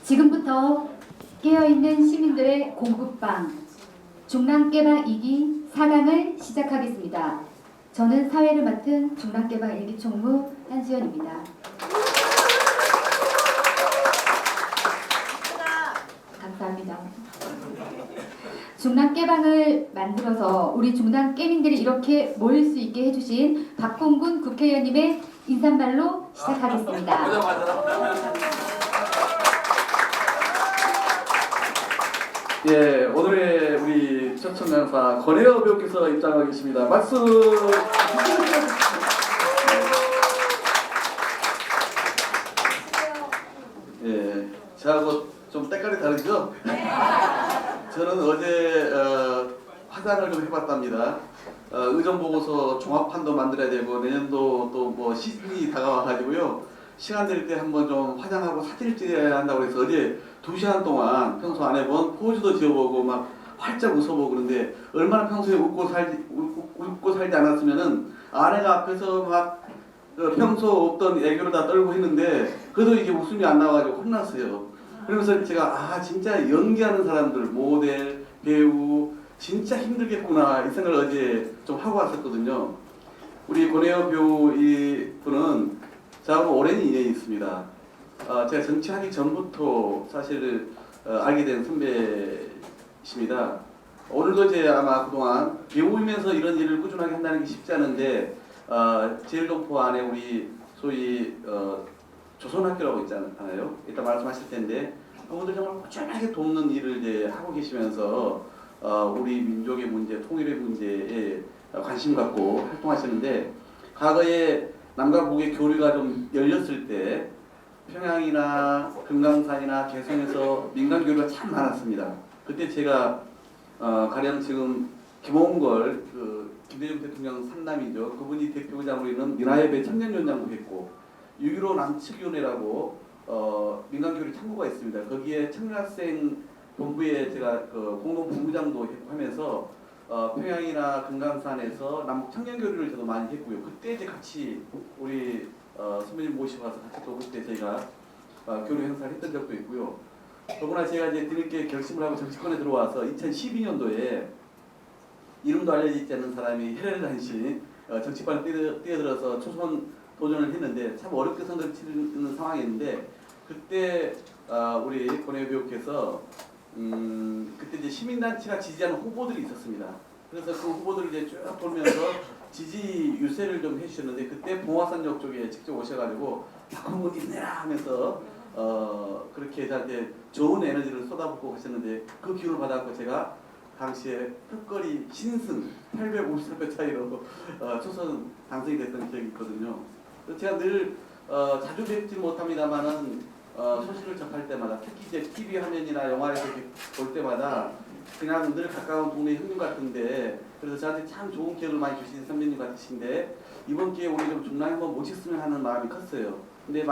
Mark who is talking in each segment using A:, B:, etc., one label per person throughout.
A: 지금부터 깨어있는 시민들의 공부방 중랑깨방 2기 4강을 시작하겠습니다. 저는 사회를 맡은 중랑깨방 1기 총무 한수연입니다. 감사합니다. 중랑깨방을 만들어서 우리 중랑깨민들이 이렇게 모일 수 있게 해주신 박홍근 국회의원님의 인사말로 시작하겠습니다.
B: 예, 오늘의 우리 첫 청강사 권혜여 배우께서 입장하고 계십니다. 박수! 예, 저하고 좀 때깔이 다르죠? 저는 어제 화장을 좀 해봤답니다. 의정보고서 종합판도 만들어야 되고 내년도 또 뭐 시즌이 다가와가지고요. 시간 될 때 한번 좀 화장하고 사진을 찍어야 한다고 해서 어제 2시간 동안 평소 안 해본 포즈도 지어보고 막 활짝 웃어보고 그런데 얼마나 평소에 웃고 살지 않았으면은 아내가 앞에서 막 평소 없던 애교를 다 떨고 했는데 그래도 이게 웃음이 안 나와가지고 혼났어요. 그러면서 제가 진짜 연기하는 사람들 모델 배우 진짜 힘들겠구나 이 생각을 어제 좀 하고 왔었거든요. 우리 권혜여 배우 이 분은 저하고 오랜 인연이 있습니다. 제가 정치하기 전부터 사실 알게 된 선배십니다. 오늘도 이제 아마 그동안 배우면서 이런 일을 꾸준하게 한다는 게 쉽지 않은데 제일동포 안에 우리 소위 조선학교라고 있잖아요. 이따 말씀하실 텐데 그분들 정말 꾸준하게 돕는 일을 이제 하고 계시면서 우리 민족의 문제, 통일의 문제에 관심 갖고 활동하시는데 과거에 남과 북의 교류가 좀 열렸을 때 평양이나 금강산이나 개성에서 민간 교류가 참 많았습니다. 그때 제가 가령 지금 김홍걸 김대중 대통령 삼남이죠. 그분이 대표장으로 있는 민하예배 청년연장도 했고 6.15 남측위원회라고 민간교류 창구가 있습니다. 거기에 청년학생 본부에 제가 공동 본부장도 하면서 평양이나 금강산에서 남북 청년교류를 저도 많이 했고요. 그때 이제 같이 우리 선배님 모시고 와서 같이 또 그때 저희가 교류 행사를 했던 적도 있고요. 더구나 제가 이제 뒤늦게 결심을 하고 정치권에 들어와서 2012년도에 이름도 알려지지 않는 사람이 헬레를 한신 정치판에 뛰어들어서 초선 도전을 했는데 참 어렵게 선거를 치르는 상황이었는데 그때 우리 권혜여 배우께서 그때 이제 시민단체가 지지하는 후보들이 있었습니다. 그래서 그 후보들을 이제 쭉 돌면서 지지 유세를 좀 해주셨는데 그때 봉화산역 쪽에 직접 오셔가지고 박홍근 힘내라 하면서 그렇게 저한테 좋은 에너지를 쏟아붓고 가셨는데 그 기운을 받아서 제가 당시에 턱걸이 신승 850표 차이로 초선 당선이 됐던 기억이 있거든요. 그래서 제가 늘 자주 뵙지 못합니다만은 소식을 접할 때마다 특히 이제 TV 화면이나 영화에서 볼 때마다 그냥 늘 가까운 동네 형님 같은데 그래서 저한테 참 좋은 기억을 많이 주신 선배님 같으신데 이번 기회에 우리 좀 중랑에 한번 모셨으면 하는 마음이 컸어요. 근데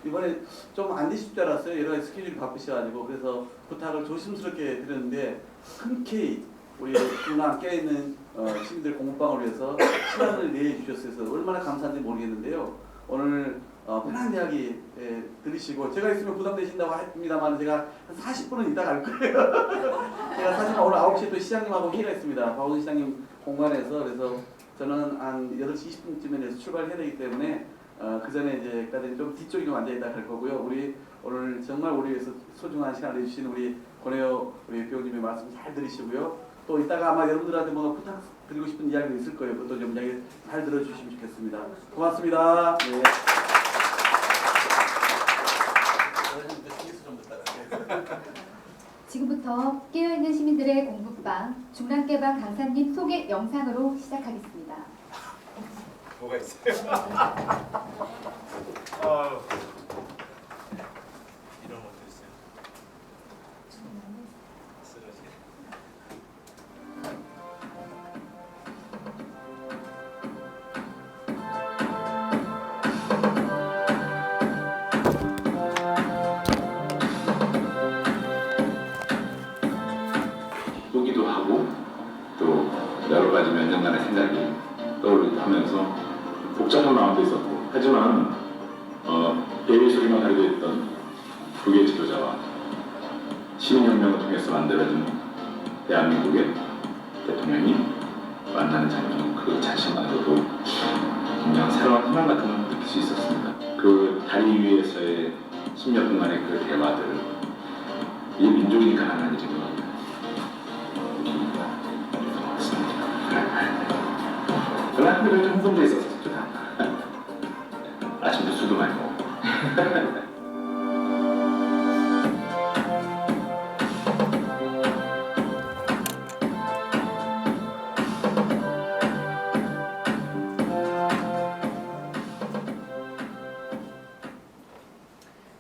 B: 이번에 좀 안 되실 줄 알았어요. 여러 가지 스케줄이 바쁘셔가지고 그래서 부탁을 조심스럽게 드렸는데 흔쾌히 우리 중랑 깨어있는 시민들 공부방을 위해서 시간을 내주셨어요. 얼마나 감사한지 모르겠는데요. 오늘 편한 이야기 들으시고 제가 있으면 부담되신다고 합니다만 제가 한 40분은 이따 갈 거예요. 제가 사실 오늘 9시에 또 시장님하고 회의가 있습니다. 박원순 시장님 공간에서 그래서 저는 한 8시 20분쯤에 출발해야 되기 때문에 그 전에 이제 까지 좀 뒤쪽에 좀 앉아있다 갈 거고요. 우리 오늘 정말 우리 위해서 소중한 시간을 내주신 우리 권혜여 우리 배우님의 말씀 잘 들으시고요. 또 이따가 아마 여러분들한테 뭔가 부탁드리고 싶은 이야기도 있을 거예요. 그것도 좀 이야기 잘 들어주시면 좋겠습니다. 고맙습니다. 네.
A: 지금부터 깨어있는 시민들의 공부방 중랑깨방 강사님 소개 영상으로 시작하겠습니다.
C: 뭐가 있어요? 이런 것도 있어요. 쓰러지.
D: 보기도 하고 또 여러 가지 몇 년간의 생각이 떠오르기도 하면서 복잡한 마음도 있었고 하지만 예비소리만 하려고 했던 북의 지도자와 시민혁명을 통해서 만들어진 대한민국의 대통령이 만나는 장면 그 자체만으로도 분명 새로운 희망 같은 걸 느낄 수 있었습니다. 그 다리 위에서의 10몇 분간의 그 대화들, 이 민족이 가능한 일인 것 같아요. 그러나 한편으로 좀 흥분돼 있었어요. 아침부터 술도 많이 먹고.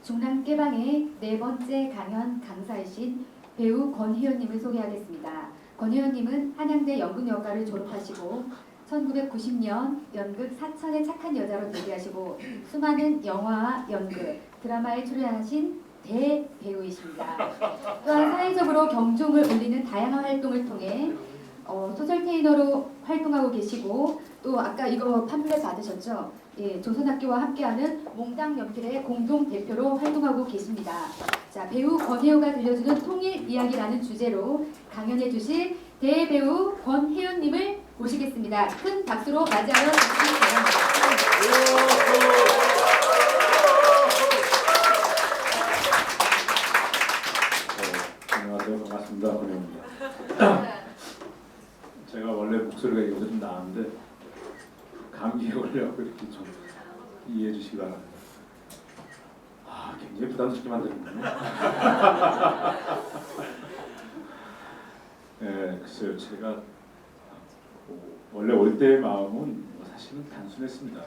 A: 중랑 깨방의 네 번째 강연 강사이신 배우 권희연님을 소개하겠습니다. 권희연님은 한양대 연극영화과를 졸업하시고 1990년 연극 사천의 착한 여자로 데뷔하시고 수많은 영화와 연극, 드라마에 출연하신 대배우이십니다. 또한 사회적으로 경종을 울리는 다양한 활동을 통해 소셜 테이너로 활동하고 계시고 또 아까 이거 팜플렛 받으셨죠? 예, 조선학교와 함께하는 몽땅 연필의 공동 대표로 활동하고 계십니다. 자, 배우 권혜우가 들려주는 통일 이야기라는 주제로 강연해 주실 대배우 권혜연님을 모시겠습니다. 큰 박수로 맞이하여 주시기 바랍니다.
E: 안녕하세요. 반갑습니다. 권혜우입니다. 제가 원래 목소리가 이거보다 좀 나은데 감기에 걸려서 이렇게 좀 이해해 주시기 바랍니다. 아, 굉장히 부담스럽게 만드는군요. 네, 글쎄요. 제가 원래 올 때의 마음은 사실은 단순했습니다.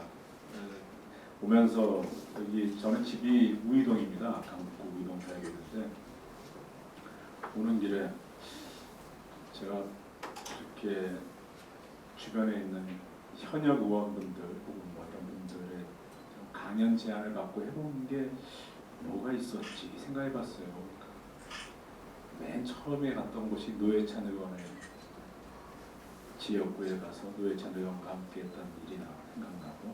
E: 오면서 여기 저는 집이 우이동입니다. 강북구 우이동 살고 있는데 오는 길에 제가 이렇게 주변에 있는 현역 의원분들 혹은 뭐 이런 분들의 강연 제안을 갖고 해본 게 뭐가 있었지 생각해봤어요. 맨 처음에 갔던 곳이 노회찬 의원의 지역구에 가서 노회찬 의원과 함께했던 일이나 생각나고,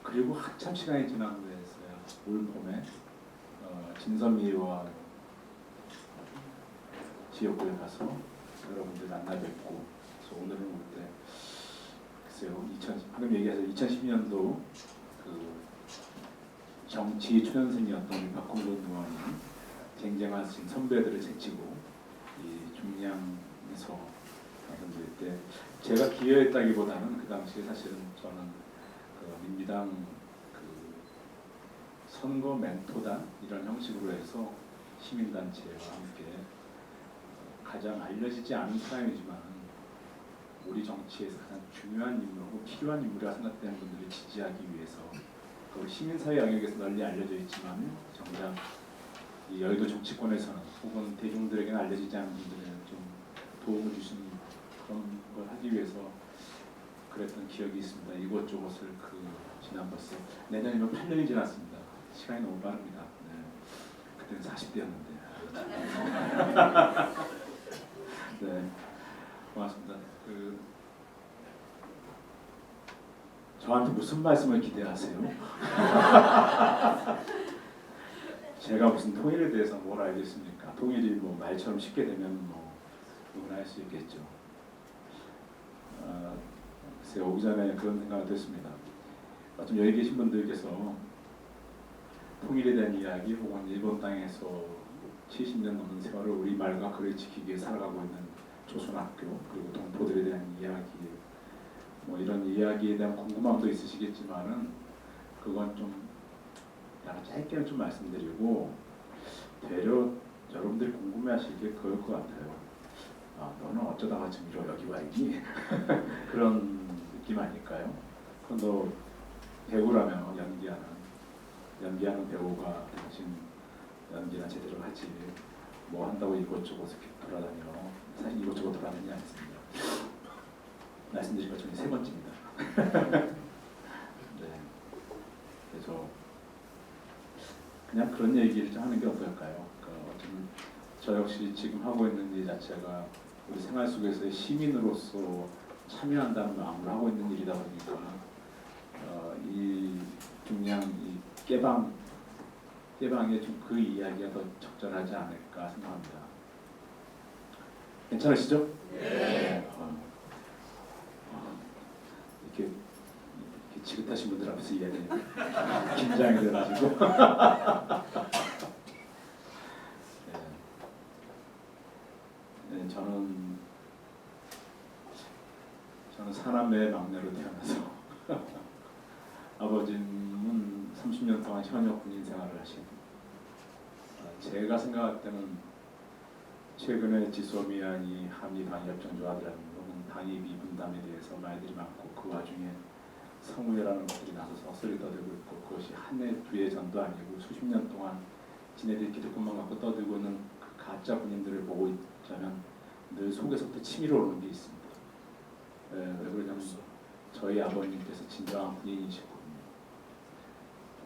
E: 그리고 한참 시간이 지난 후에서야 올 봄에 진선미 의원 지역구에 가서 여러분들 만나 뵙고, 그래서 오늘은 올 때 글쎄요, 방금 얘기해서 2010년도 그 정치 초년생이었던 박홍근 의원이 쟁쟁하신 선배들을 제치고 이 중량에서 당선될 때 제가 기여했다기보다는 그 당시에 사실은 저는 그 민주당 그 선거 멘토단 이런 형식으로 해서 시민단체와 함께 가장 알려지지 않은 사람이지만 우리 정치에서 가장 중요한 인물이고 필요한 인물이라 생각되는 분들을 지지하기 위해서 그 시민사회 영역에서 널리 알려져 있지만 정작 이 여의도 정치권에서는 혹은 대중들에게는 알려지지 않은 분들에는 좀 도움을 주시는 그런 걸 하기 위해서 그랬던 기억이 있습니다. 이곳저곳을 지난 벌써 내년이면 8년이 지났습니다. 시간이 너무 빠릅니다. 네. 그때는 40대였는데. 네, 고맙습니다. 저한테 무슨 말씀을 기대하세요? 제가 무슨 통일에 대해서 뭘 알겠습니까? 통일이 뭐 말처럼 쉽게 되면 뭐 누구나 할 수 있겠죠. 글쎄요, 오기 전에 그런 생각을 했습니다. 좀 여기 계신 분들께서 통일에 대한 이야기 혹은 일본 땅에서 70년 넘는 세월을 우리 말과 글을 지키기 위해 살아가고 있는 조선학교 그리고 동포들에 대한 이야기, 뭐 이런 이야기에 대한 궁금함도 있으시겠지만은 그건 좀 약간 짧게 좀 말씀드리고 되려 여러분들이 궁금해하시기에 그럴 것 같아요. 아, 너는 어쩌다가 지금 여기 와 있니? 그런 느낌 아닐까요? 그럼 너 배우라면 연기하는 배우가 당신 연기나 제대로 하지 뭐 한다고 이곳저곳 돌아다녀. 사실 이곳저곳 돌아다니지 않습니다. 말씀드린 것처럼 세 번째입니다. 네. 그래서 그냥 그런 얘기를 좀 하는 게 어떨까요? 어쩌면 저 역시 지금 하고 있는 일 자체가 우리 생활 속에서의 시민으로서 참여한다는 마음으로 하고 있는 일이다 보니까 이 중량 이 깨방 깨방에 좀 그 이야기가 더 적절하지 않을까 생각합니다. 괜찮으시죠? 네. 이렇게 지긋하신 분들 앞에서 이야기하니까 긴장이 돼가지고. 네, 저는 사남매 막내로 태어나서 아버지는 30년 동안 현역 군인 생활을 하시고 제가 생각할 때는 최근에 지소미아니 한미 방위협정조합이라는 혹은 방위비 분담에 대해서 말들이 많고 그 와중에 성우회라는 것들이 나서서 헛소리 떠들고 있고 그것이 한 해 두 해 전도 아니고 수십 년 동안 지네들이 기득권만 갖고 떠들고 있는 그 가짜 군인들을 보고 있자면 늘 속에서부터 치밀어 오르는 게 있습니다. 왜 그러냐면 저희 아버님께서 진정한 군인이셨거든요.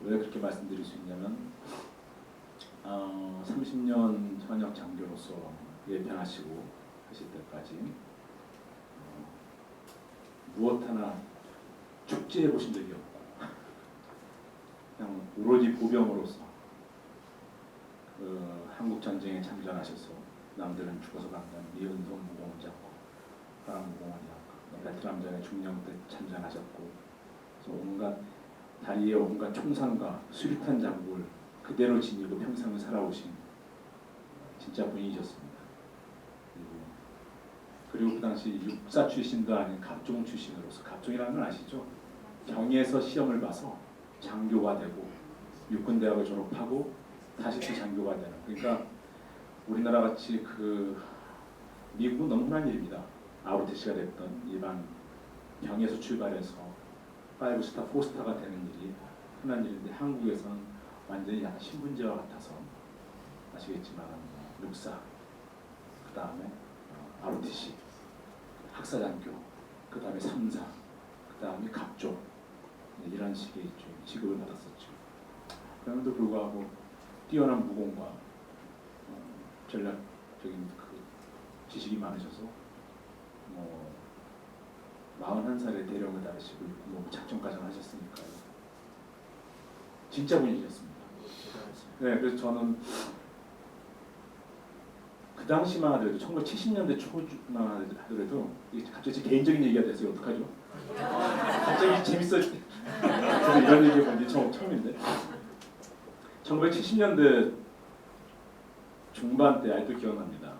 E: 왜 그렇게 말씀드릴 수 있냐면 30년 현역 장교로서 예편하시고 하실 때까지 무엇 하나 축제해 보신 적이 없고 그냥 오로지 보병으로서 한국 전쟁에 참전하셔서 남들은 죽어서 간다는 미운동 무공을 잡고 파란 무공을 잡고 베트남전에 중령 때 참전하셨고 그래서 온갖 다리에 온갖 총상과 수류탄 장구를 그대로 지니고 평생을 살아오신 진짜 분이셨습니다. 그리고 그 당시 육사 출신도 아닌 갑종 출신으로서 갑종이라는 건 아시죠? 경에서 시험을 봐서 장교가 되고 육군대학을 졸업하고 다시 또 장교가 되는 그러니까 우리나라 같이 그 미국은 너무 흔한 일입니다. ROTC가 됐던 일반 병에서 출발해서 5스타, 4스타가 되는 일이 흔한 일인데 한국에서는 완전히 약간 신분제와 같아서 아시겠지만 육사, 그 다음에 ROTC, 학사장교, 그 다음에 3사, 그 다음에 갑종 이런 식의 지급을 받았었죠. 그럼에도 불구하고 뛰어난 무공과 전략적인 그 지식이 많으셔서 41살에 대령을 달으시고 작전까지 하셨으니까요. 진짜 분이셨습니다. 네, 그래서 저는 그 당시만 하더라도 1970년대 초만 하더라도 갑자기 개인적인 얘기가 됐어요. 어떡하죠? 갑자기 재밌어지. 그래서 이런 얘기 본지 처음인데 1970년대 중반 때 아직도 기억납니다.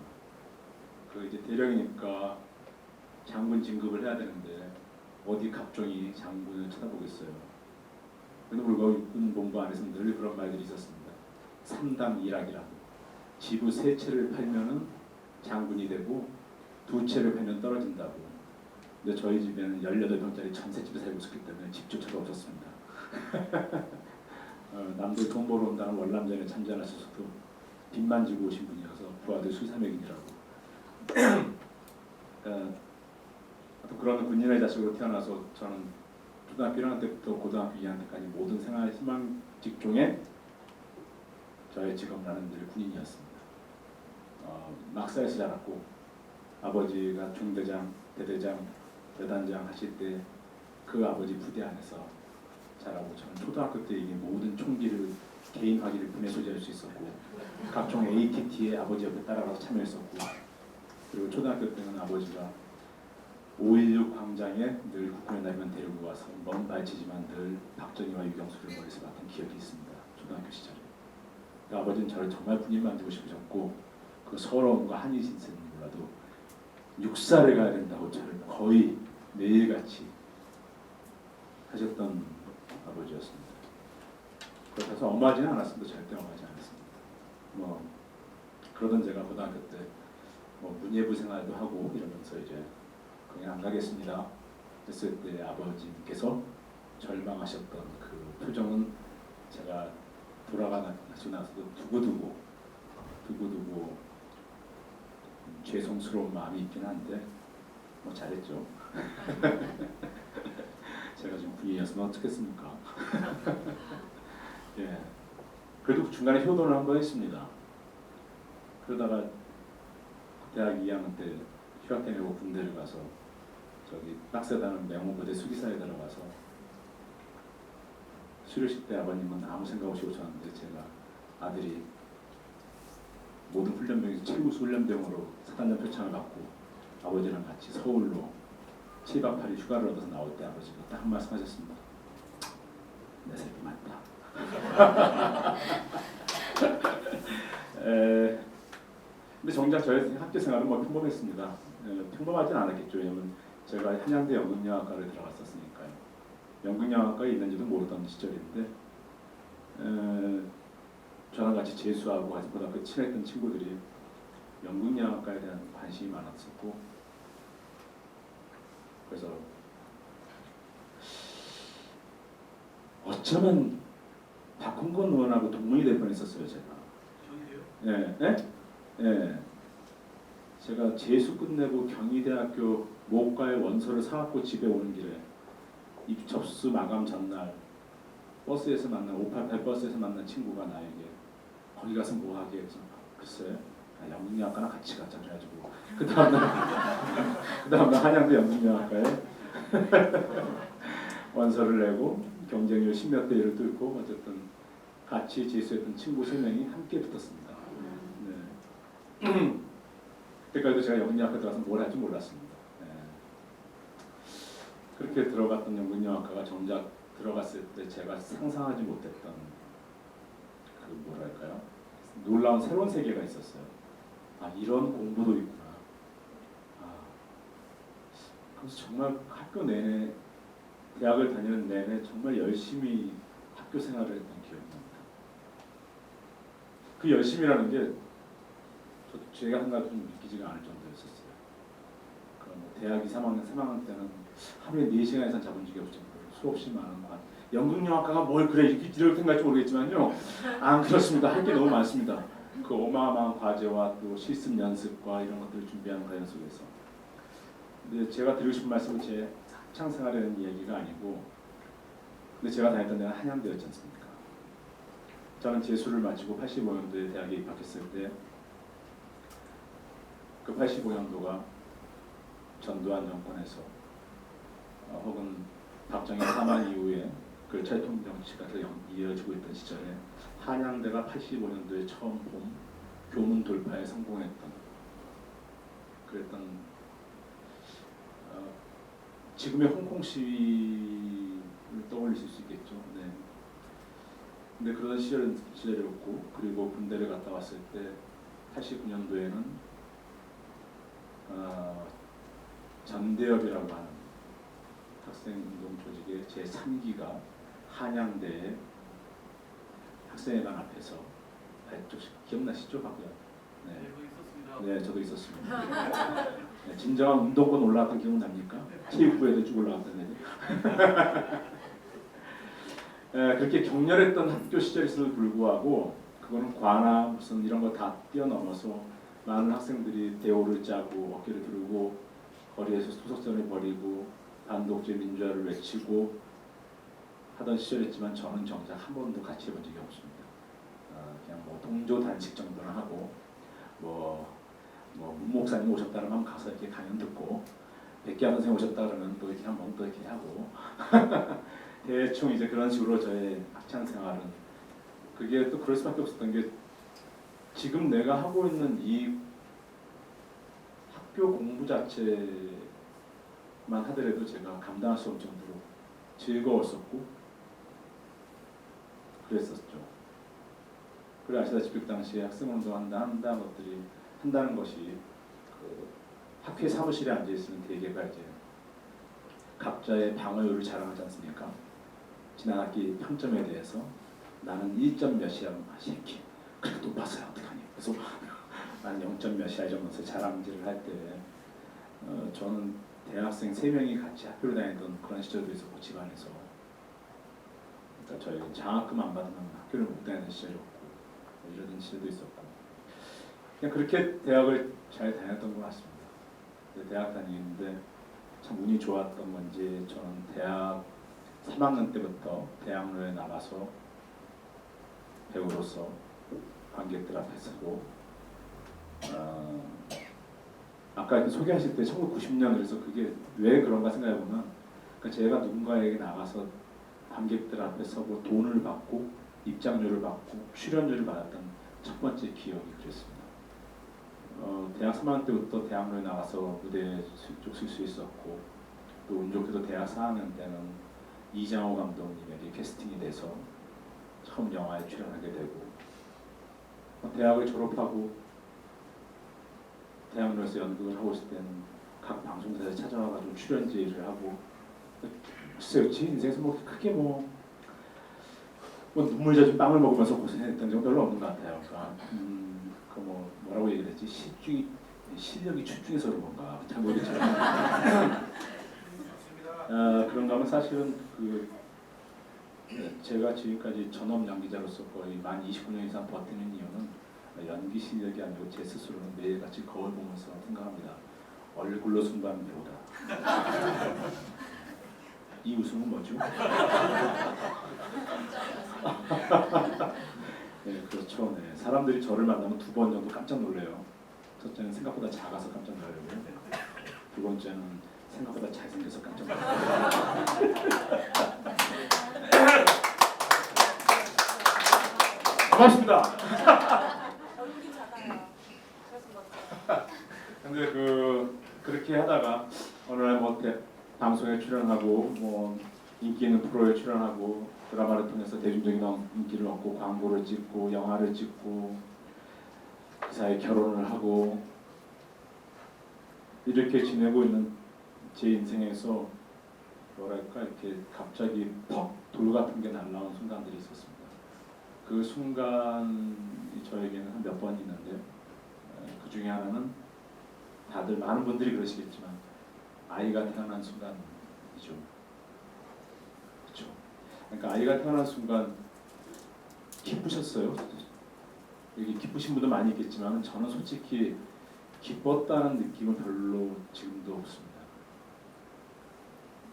E: 그 이제 대령이니까 장군 진급을 해야 되는데 어디 갑종이 장군을 쳐다보겠어요. 그래도 불구하고 육군 본부 안에서 늘 그런 말들이 있었습니다. 3당 1학이라고 지부 3채를 팔면은 장군이 되고 2채를 팔면 떨어진다고. 근데 저희 집에는 18평짜리 전셋집에 살고 있었기 때문에 집조차도 없었습니다. 남들 돈 벌어 온다는 월남전에 참전하셔서도 빚만 지고 오신 분이어서 부하들 수삼액이라고. 또 그런 군인의 자식으로 태어나서 저는 초등학교 1학년 때부터 고등학교 2학년 때까지 모든 생활 희망 직종에 저의 직업란은 늘 군인이었습니다. 막사에서 자랐고 아버지가 중대장, 대대장, 여단장 하실 때 그 아버지 부대 안에서 자라고 저는 초등학교 때 이게 모든 총기를 개인 화기를 분해 소지할 수 있었고 각종 ATT에 아버지 옆에 따라가서 참여했었고 그리고 초등학교 때는 아버지가 5.16 광장에 늘 국군의 날이면 데리고 와서 먼 발치지만 늘 박정희와 유경수를 머리에서 맡은 기억이 있습니다. 초등학교 시절에. 아버지는 저를 정말 군인 만들고 싶으셨고 그 서러움과 한이 신세는 몰라도 육사를 가야 된다고 저를 거의 매일같이 하셨던 아버지였습니다. 그래서 엄하지는 않았습니다. 절대 엄하지 않았습니다. 그러던 제가 고등학교 때 문예부 생활도 하고 이러면서 이제 그냥 안 가겠습니다 했을 때 아버지께서 절망하셨던 그 표정은 제가 돌아가시고 나서도 두고두고 죄송스러운 마음이 있긴 한데 잘했죠. 제가 지금 군인이었으면 어떻겠습니까? 예. 그래도 중간에 효도를 한번 했습니다. 그러다가 대학 2학년 때 휴학해 내고 군대를 가서 저기 빡세다는 명호부대 수기사에 들어가서 수료식 때 아버님은 아무 생각 없이 오셨는데 제가 아들이 모든 훈련병에서 최우수 훈련병으로 사단장 표창을 받고 아버지랑 같이 서울로 7박 8일 휴가를 얻어서 나올 때 아버지가 딱 한 말씀 하셨습니다. 내 새끼 맞다. 근데 정작 저의 학교 생활은 뭐 평범했습니다. 평범하진 않았겠죠. 왜냐면 제가 한양대 연극영화과를 들어갔었으니까요. 연극영화과에 있는지도 모르던 시절인데 저랑 같이 재수하고 같이 고등학교 친했던 친구들이 연극영화과에 대한 관심이 많았었고 그래서 어쩌면 박홍건 의원하고 동문이 될 뻔했었어요 제가.
C: 저기요?
E: 예. 제가 재수 끝내고 경희대학교 모과의 원서를 사갖고 집에 오는 길에 접수 마감 전날 버스에서 만난 588 버스에서 만난 친구가 나에게 거기 가서 뭐 하게 해서 글쎄 연극영화과나 같이 가자 그래가지고 그 다음날 한양대 연극영화과에 원서를 내고 경쟁률 10몇 대 1을 뚫고 어쨌든 같이 재수했던 친구 3명이 함께 붙었습니다. 네. 그때까지도 제가 연극영화과 들어가서 뭘 할지 몰랐습니다. 네. 그렇게 들어갔던 연극영화과가 정작 들어갔을 때 제가 상상하지 못했던 그 뭐랄까요? 놀라운 새로운 세계가 있었어요. 아 이런 공부도 있구나. 그래서 정말 학교 내내 대학을 다니는 내내 정말 열심히 학교 생활을 했던 기억이 납니다. 그 열심이라는 게 제가 생각도 좀 믿기지가 않을 정도였었어요. 뭐 대학 2, 3학년 때는 하루에 4시간 이상 잡은 적이 없을 정도로 수없이 많은 것 같아요. 연극영화과가 뭘 그래 이렇게 생각할지 모르겠지만요. 안 그렇습니다. 할 게 너무 많습니다. 그 어마어마한 과제와 또 실습 연습과 이런 것들을 준비하는 과정 속에서. 근데 제가 드리고 싶은 말씀은 제 학창 생활에 대한 얘기가 아니고, 근데 제가 다녔던 데는 한양대였지 않습니까? 저는 재수를 마치고 85년도에 대학에 입학했을 때, 그 85년도가 전두환 정권에서 혹은 박정희 사망 이후에 그 철통 정치가 이어지고 있던 시절에 한양대가 85년도에 처음 본 교문 돌파에 성공했던 그랬던 지금의 홍콩 시위를 떠올리실 수 있겠죠. 네. 근데 그런 시절이었고, 그리고 군대를 갔다 왔을 때 89년도에는 전대협이라고 하는 학생운동 조직의 제3기가 한양대의 학생회관 앞에서 기억나시죠? 하고요. 네. 네, 저도 있었습니다. 네, 진정한 운동권 올라갔던 기억 납니까? 체육부에도 쭉 올라갔던 애들. 네, 그렇게 격렬했던 학교 시절에서도 불구하고 그거는 과나 무슨 이런 거 다 뛰어넘어서 많은 학생들이 대오를 짜고 어깨를 들고 거리에서 소속전을 벌이고 반독재 민주화를 외치고 하던 시절이었지만 저는 정작 한 번도 같이 해본 적이 없습니다. 그냥 뭐 동조 단식 정도는 하고 문 목사님 오셨다 그러면 가서 이렇게 강연 듣고 백기환 선생님 오셨다 그러면 또 이렇게 한번 또 이렇게 하고 대충 이제 그런 식으로 저의 학창 생활은 그게 또 그럴 수밖에 없었던 게 지금 내가 하고 있는 이 학교 공부 자체만 하더라도 제가 감당할 수 없을 정도로 즐거웠었고 그랬었죠. 그래 아시다시피 그 당시에 학생운동 한다는 것이 그 학회 사무실에 앉아 있으면 대개가 이제 각자의 방어율을 자랑하지 않습니까? 지난 학기 평점에 대해서 나는 1점 몇이야, 새끼. 그렇게 높았어요, 어떡하니? 그래서 난 0점 몇이야 이러면서 자랑질을 할 때 저는 대학생 3명이 같이 학교를 다니던 그런 시절도 있었고 집안에서 그러니까 저희 장학금 안 받으면 학교를 못 다니는 시절이었고 이러던 시절도 있었고 그냥 그렇게 대학을 잘 다녔던 것 같습니다. 대학 다니는데 참 운이 좋았던 건지 저는 대학 3학년 때부터 대학로에 나가서 배우로서 관객들 앞에 서고 아까 이렇게 소개하실 때 1990년 그래서 그게 왜 그런가 생각해 보면 그러니까 제가 누군가에게 나가서 관객들 앞에 서고 돈을 받고 입장료를 받고 출연료를 받았던 첫 번째 기억이 그랬습니다. 대학 3학년 때부터 대학로에 나가서 무대에 쭉 쓸 수 있었고 또 운 좋게도 대학 4학년 때는 이장호 감독님에게 캐스팅이 돼서 처음 영화에 출연하게 되고 대학을 졸업하고 대학로에서 연극을 하고 있을 때는 각 방송사에 찾아와가지고 출연지를 하고 글쎄요 제 인생에서 뭐 크게 뭐 눈물 젖은 빵을 먹으면서 고생했던 적은 별로 없는 것 같아요. 그러니까 그 뭐라고 얘기했지 실력이 출중해서 그런 건가 잘 모르겠지만 그런가 하면 사실은 제가 지금까지 전업 연기자로서 거의 만 29년 이상 버티는 이유는 연기 실력이 아니고 제 스스로는 매일같이 거울 보면서 생각합니다. 얼굴로 승부하는 배우다. 이 웃음은 뭐죠? 네, 그렇죠. 네. 사람들이 저를 만나면 2번 정도 깜짝 놀래요. 첫째는 생각보다 작아서 깜짝 놀라고요. 두 번째는 생각보다 잘생겨서 깜짝 놀라요. 고맙습니다.
F: 얼굴이 작아요. 그래서
E: 근데 그렇게 하다가 어느 날 뭐 방송에 출연하고 뭐 인기 있는 프로에 출연하고 드라마를 통해서 대중적인 인기를 얻고 광고를 찍고 영화를 찍고 그 사이에 결혼을 하고 이렇게 지내고 있는 제 인생에서 뭐랄까 이렇게 갑자기 퍽 돌 같은 게 날라온 순간들이 있었습니다. 그 순간이 저에게는 한 몇 번 있는데 그 중에 하나는 다들 많은 분들이 그러시겠지만 아이가 태어난 순간이죠. 그렇죠. 그러니까 아이가 태어난 순간 기쁘셨어요. 여기 기쁘신 분도 많이 있겠지만 저는 솔직히 기뻤다는 느낌은 별로 지금도 없습니다.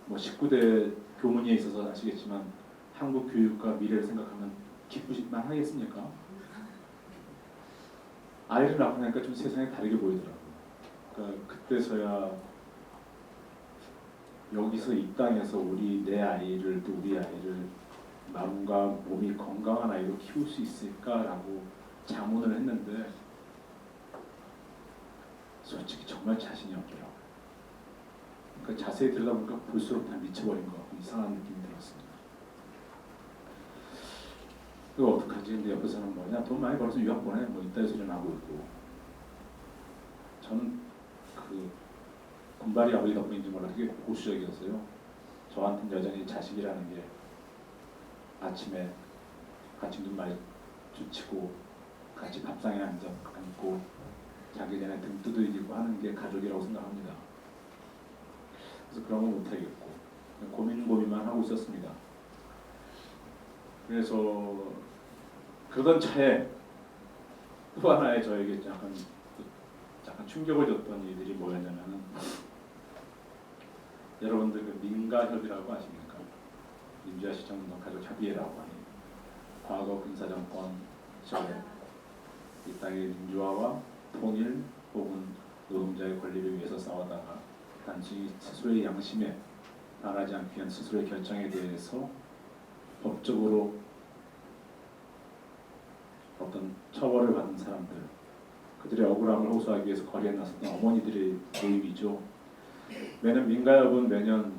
E: 뭐 19대 교문위에 있어서 아시겠지만 한국 교육과 미래를 생각하면 기쁘시만 하겠습니까? 아이를 낳고 나니까 좀 세상이 다르게 보이더라고요. 그러니까 그때서야 여기서 이 땅에서 내 아이를 또 우리 아이를 마음과 몸이 건강한 아이로 키울 수 있을까라고 자문을 했는데 솔직히 정말 자신이 없더라고요. 그러니까 자세히 들여다보니까 볼수록 다 미쳐버린 것 같고 이상한 느낌이 들었습니다. 이거 어떡하지? 근데 옆에서는 뭐냐 돈 많이 벌어서 유학 보내 뭐 이따위 소리 나고 있고 저는 군발이 아버지 덕분인지 몰라 되게 보수적이었어요. 저한테는 여전히 자식이라는 게 아침에 같이 눈 마주치고 같이 밥상에 앉고 자기 전에 등 두들기고 하는 게 가족이라고 생각합니다. 그래서 그런 거 못하겠고 고민만 하고 있었습니다. 그래서 그러던 차에 또 하나의 저에게 약간 충격을 줬던 일들이 뭐였냐면은 여러분들 그 민가협이라고 아십니까? 민주화 시정운동 가족협의회라고 하니 과거 군사정권 시절에 이 땅의 민주화와 통일 혹은 노동자의 권리를 위해서 싸우다가 단순히 스스로의 양심에 반하지 않기 위한 스스로의 결정에 대해서 법적으로 어떤 처벌을 받은 사람들, 그들의 억울함을 호소하기 위해서 거리에 나섰던 어머니들의 모임이죠. 매년 민가협은 매년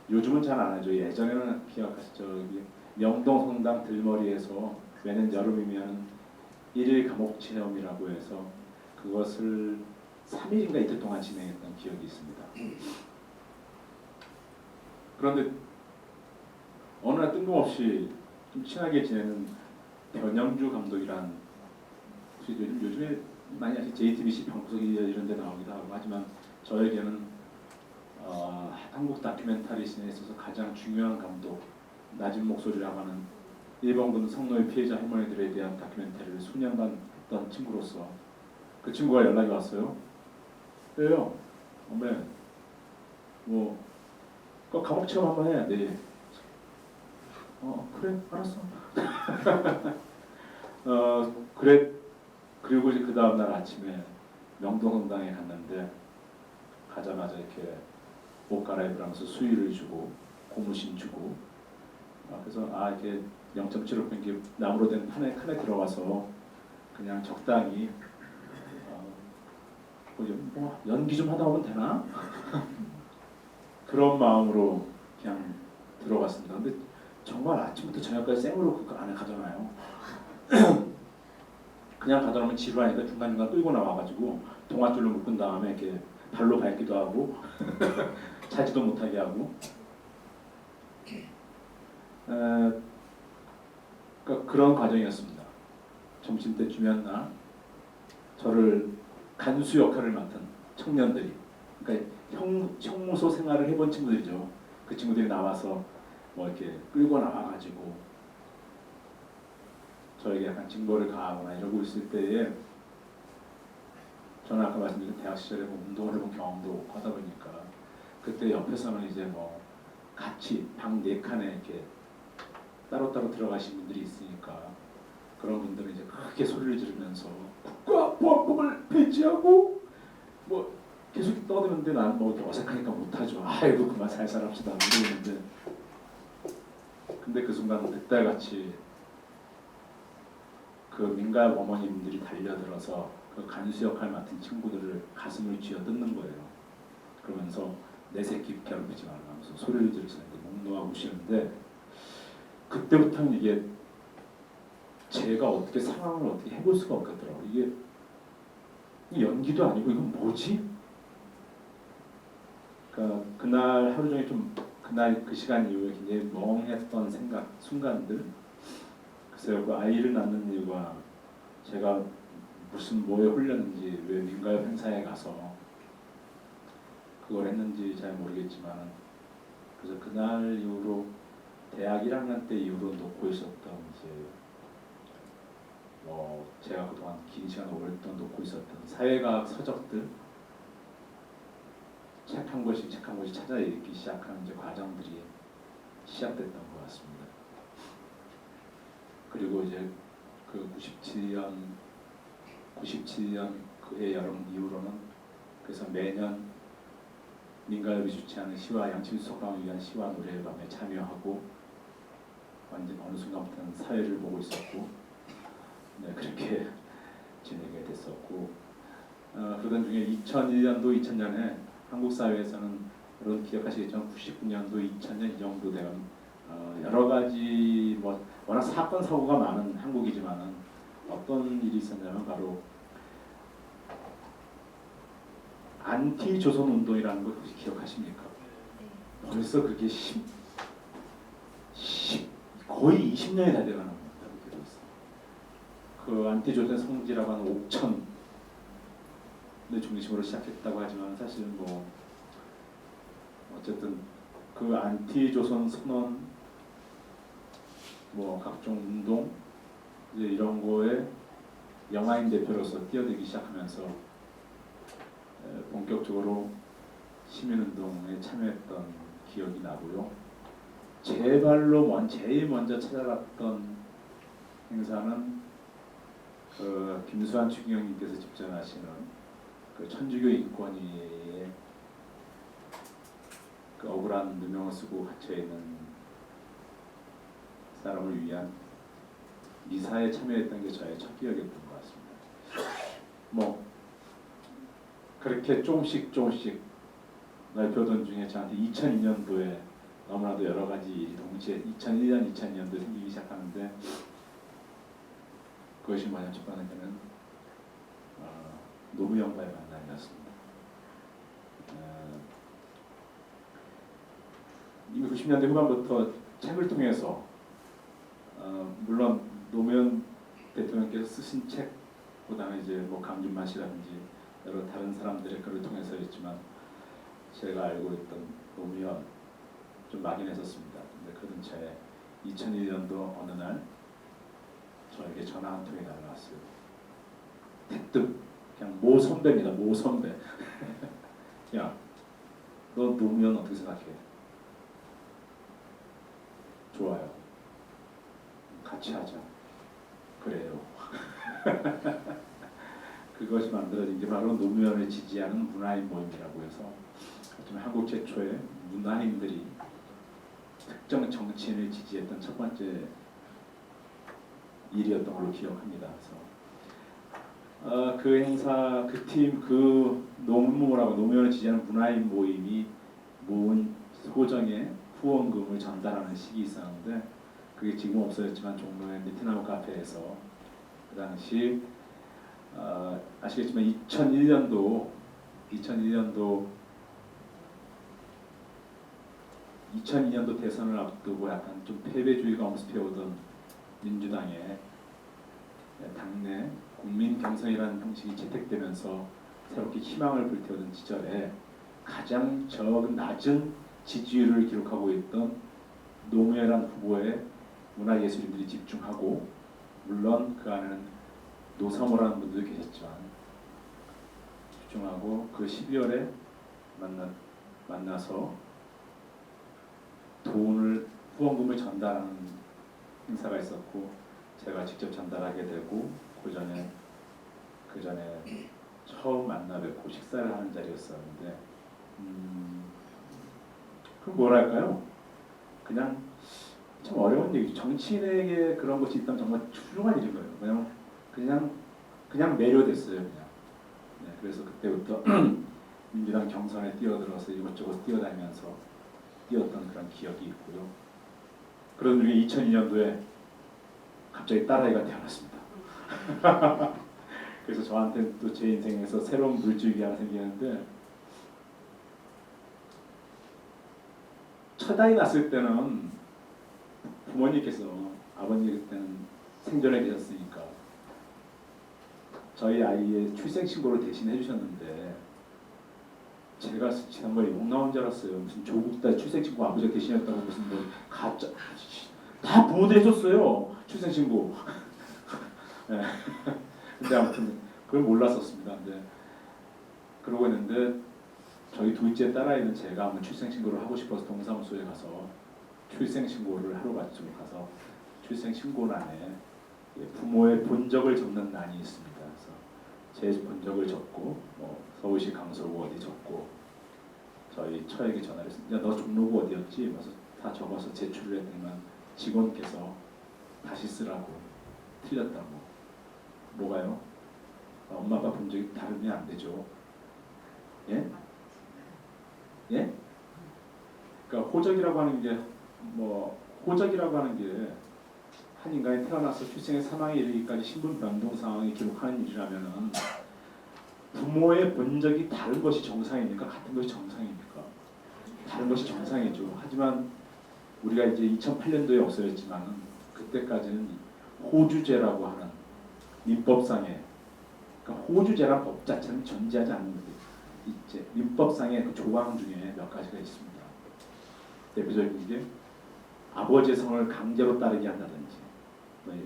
E: 요즘은 잘 안 하죠. 예전에는 기억하시죠? 여기 명동 성당 들머리에서 매년 여름이면 1일 감옥 체험이라고 해서 그것을 3일인가 이틀 동안 진행했던 기억이 있습니다. 그런데 어느 날 뜬금없이 좀 친하게 지내는 변영주 감독이란 요즘에 많이 아시 JTBC 방구석이 이런 데 나오기도 하고 하지만 저에게는 한국 다큐멘터리 씬에 있어서 가장 중요한 감독, 낮은 목소리라고 하는 일본군 성노예 피해자 할머니들에 대한 다큐멘터리를 수년간 했던 친구로서 그 친구가 연락이 왔어요. 왜요? 엄마 뭐 감옥 체험 한번 해. 네. 그래 알았어. 그래. 그리고 이제 그 다음 날 아침에 명동성당에 갔는데 가자마자 이렇게 옷 갈아입으라면서 수의를 주고 고무신 주고 그래서 이렇게 0.75 이게 나무로 된 칸에 들어가서 그냥 적당히 뭐 연기 좀 하다 보면 되나? 그런 마음으로 그냥 들어갔습니다. 근데 정말 아침부터 저녁까지 생으로 그 안에 가잖아요. 그냥 가다 보면 지루하니까 중간중간 끌고 나와가지고 동아줄로 묶은 다음에 이렇게 발로 밟기도 하고 자지도 못하게 하고 그러니까 그런 과정이었습니다. 점심때쯤이었나 저를 간수 역할을 맡은 청년들이, 그러니까 형무소 생활을 해본 친구들이죠. 그 친구들이 나와서 뭐 이렇게 끌고 나와가지고 저에게 약간 징벌을 가하거나 이러고 있을 때에 저는 아까 말씀드린 대학 시절에 뭐 운동을 해본 경험도 없고 하다 보니까 그때 옆에서는 이제 뭐 같이 방 4칸에 이렇게 따로따로 들어가신 분들이 있으니까 그런 분들은 이제 크게 소리를 지르면서 국가보안법을 폐지하고 뭐 계속 떠드는데 나는 뭐 어색하니까 못하죠. 아이고 그만 살살 합시다 이러는데, 근데 그 순간 늑달같이 그 민가협 어머님들이 달려들어서 그 간수 역할 맡은 친구들을 가슴을 쥐어뜯는 거예요. 그러면서 내 새끼 괴롭히지 말라면서 소리를 지르시는데 목 놓아보시는데, 그때부터는 이게 제가 어떻게 상황을 어떻게 해볼 수가 없겠더라고요. 이게 연기도 아니고 이건 뭐지? 그러니까 그날 하루 종일 좀 그날 그 시간 이후에 굉장히 멍했던 생각, 순간들. 글쎄요, 그 아이를 낳는 이유가 제가 무슨 뭐에 홀렸는지, 왜 민가협 행사에 가서 그걸 했는지 잘 모르겠지만, 그래서 그날 이후로 대학 1학년 때 이후로 놓고 있었던 이제 뭐 제가 그동안 긴 시간 오랫동안 놓고 있었던 사회과학 서적들, 책 한 권씩 찾아 읽기 시작하는 이제 과정들이 시작됐던 것 같습니다. 그리고 이제 그 97년 그해 여름 이후로는 그래서 매년 민가협이 주최하는 시와 양심수 석방을 위한 시와 노래의 밤에 참여하고 완전 어느 순간부터는 사회를 보고 있었고, 네, 그렇게 지내게 됐었고, 그러던 중에 2001년도 2000년에 한국 사회에서는 여러분 기억하시겠지만 99년도 2000년 이 정도 되면 여러 가지 뭐 워낙 사건 사고가 많은 한국이지만은 어떤 일이 있었냐면 바로 안티 조선 운동이라는 걸 혹시 기억하십니까? 벌써 그게 거의 20년이 다 돼가는 겁니다. 그 안티 조선 성지라고 하는 옥천을 중심으로 시작했다고 하지만 사실 뭐 어쨌든 그 안티 조선 선언, 뭐 각종 운동 이제 이런 거에 영아인 대표로서 뛰어들기 시작하면서 본격적으로 시민운동에 참여했던 기억이 나고요. 제 발로 제일 먼저 찾아갔던 행사는 그 김수환 추기경님께서 집전하시는 그 천주교 인권위의 그 억울한 누명을 쓰고 갇혀 있는 사람을 위한 미사에 참여했던 게 저의 첫 기억이었던 것 같습니다. 뭐 그렇게 조금씩 넓혀둔 중에 저한테 2002년도에 너무나도 여러 가지 일이 동시에 2001년, 2002년도에 생기기 시작하는데, 그것이 뭐냐면 첫 번째는 노무현과의 만남이었습니다. 이미 90년대 후반부터 책을 통해서 물론 노무현 대통령께서 쓰신 책보다는 이제 뭐 강준만 씨라든지 여러 다른 사람들의 글을 통해서였지만 제가 알고 있던 노무현 좀 막연했었습니다. 근데 그러던 차에 2001년도 어느 날 저에게 전화 한 통이 날라왔어요. 대뜸 그냥 모 선배입니다. 모 선배. 야, 너 노무현 어떻게 생각해? 좋아요. 같이 하자. 그래요. 그것이 만들어진 게 바로 노무현을 지지하는 문화인 모임이라고 해서 한국 최초의 문화인들이 특정 정치인을 지지했던 첫 번째 일이었던 걸로 기억합니다. 그래서 그 행사, 그 팀, 그 노무현을 지지하는 문화인 모임이 모은 소정의 후원금을 전달하는 식이 있었는데 그게 지금 없어졌지만 종로의 베트남 카페에서 그 당시 아시겠지만 2001년도 대선을 앞두고 약간 좀 패배주의가 엄습해오던 민주당의 당내 국민 경선이라는 형식이 채택되면서 새롭게 희망을 불태우던 시절에 가장 낮은 지지율을 기록하고 있던 노무현 후보의 문화예술인들이 집중하고 물론 그 안에는 노사모라는 분들도 계셨지만 집중하고 그 12월에 만나서 후원금을 전달하는 행사가 있었고 제가 직접 전달하게 되고 그 전에 처음 만나 뵙고 식사를 하는 자리였었는데 그 뭐랄까요? 그냥 참 어려운 얘기죠. 정치인에게 그런 것이 있다면 정말 훌륭한 일인 거예요. 그냥 매료됐어요. 그냥. 네, 그래서 그때부터 민주당 경선에 뛰어들어서 이것저것 뛰어다니면서 뛰었던 그런 기억이 있고요. 그런 중에 2002년도에 갑자기 딸아이가 태어났습니다. 그래서 저한테 또 제 인생에서 새로운 물줄기 하나 생기는데 첫 아이 낳았을 때는 부모님께서 아버님 그때는 생전에 계셨으니까 저희 아이의 출생신고를 대신 해주셨는데 제가 지난번에 욕 나온 줄 알았어요. 무슨 조국 딸 출생신고 아버지가 대신했다고 무슨 뭐 가짜 다 부모들이 해줬어요. 출생신고. 네. 근데 아무튼 그걸 몰랐었습니다. 근데 그러고 있는데 저희 둘째 딸아이는 제가 한번 출생신고를 하고 싶어서 동사무소에 가서 출생신고를 하러 갔죠. 가서 출생신고란에 부모의 본적을 적는 난이 있습니다. 그래서 제 본적을 적고 서울시 강서구 어디 적고 저희 처에게 전화를 했습니다. 야, 너 종로구 어디였지? 그래서 다 적어서 제출을 했더니만 직원께서 다시 쓰라고 틀렸다고. 뭐가요? 엄마 아빠 본적이 다르면 안 되죠. 예? 예? 그러니까 호적이라고 하는 게 한 인간이 태어나서 출생의 사망에 이르기까지 신분 변동 상황을 기록하는 일이라면은 부모의 본적이 다른 것이 정상입니까? 같은 것이 정상입니까? 다른 것이 정상이죠. 하지만 우리가 이제 2008년도에 없어졌지만 그때까지는 호주제라고 하는 민법상의 그러니까 호주제란 법 자체는 존재하지 않는 이제 민법상의 그 조항 중에 몇 가지가 있습니다. 대표적인 게 아버지의 성을 강제로 따르게 한다든지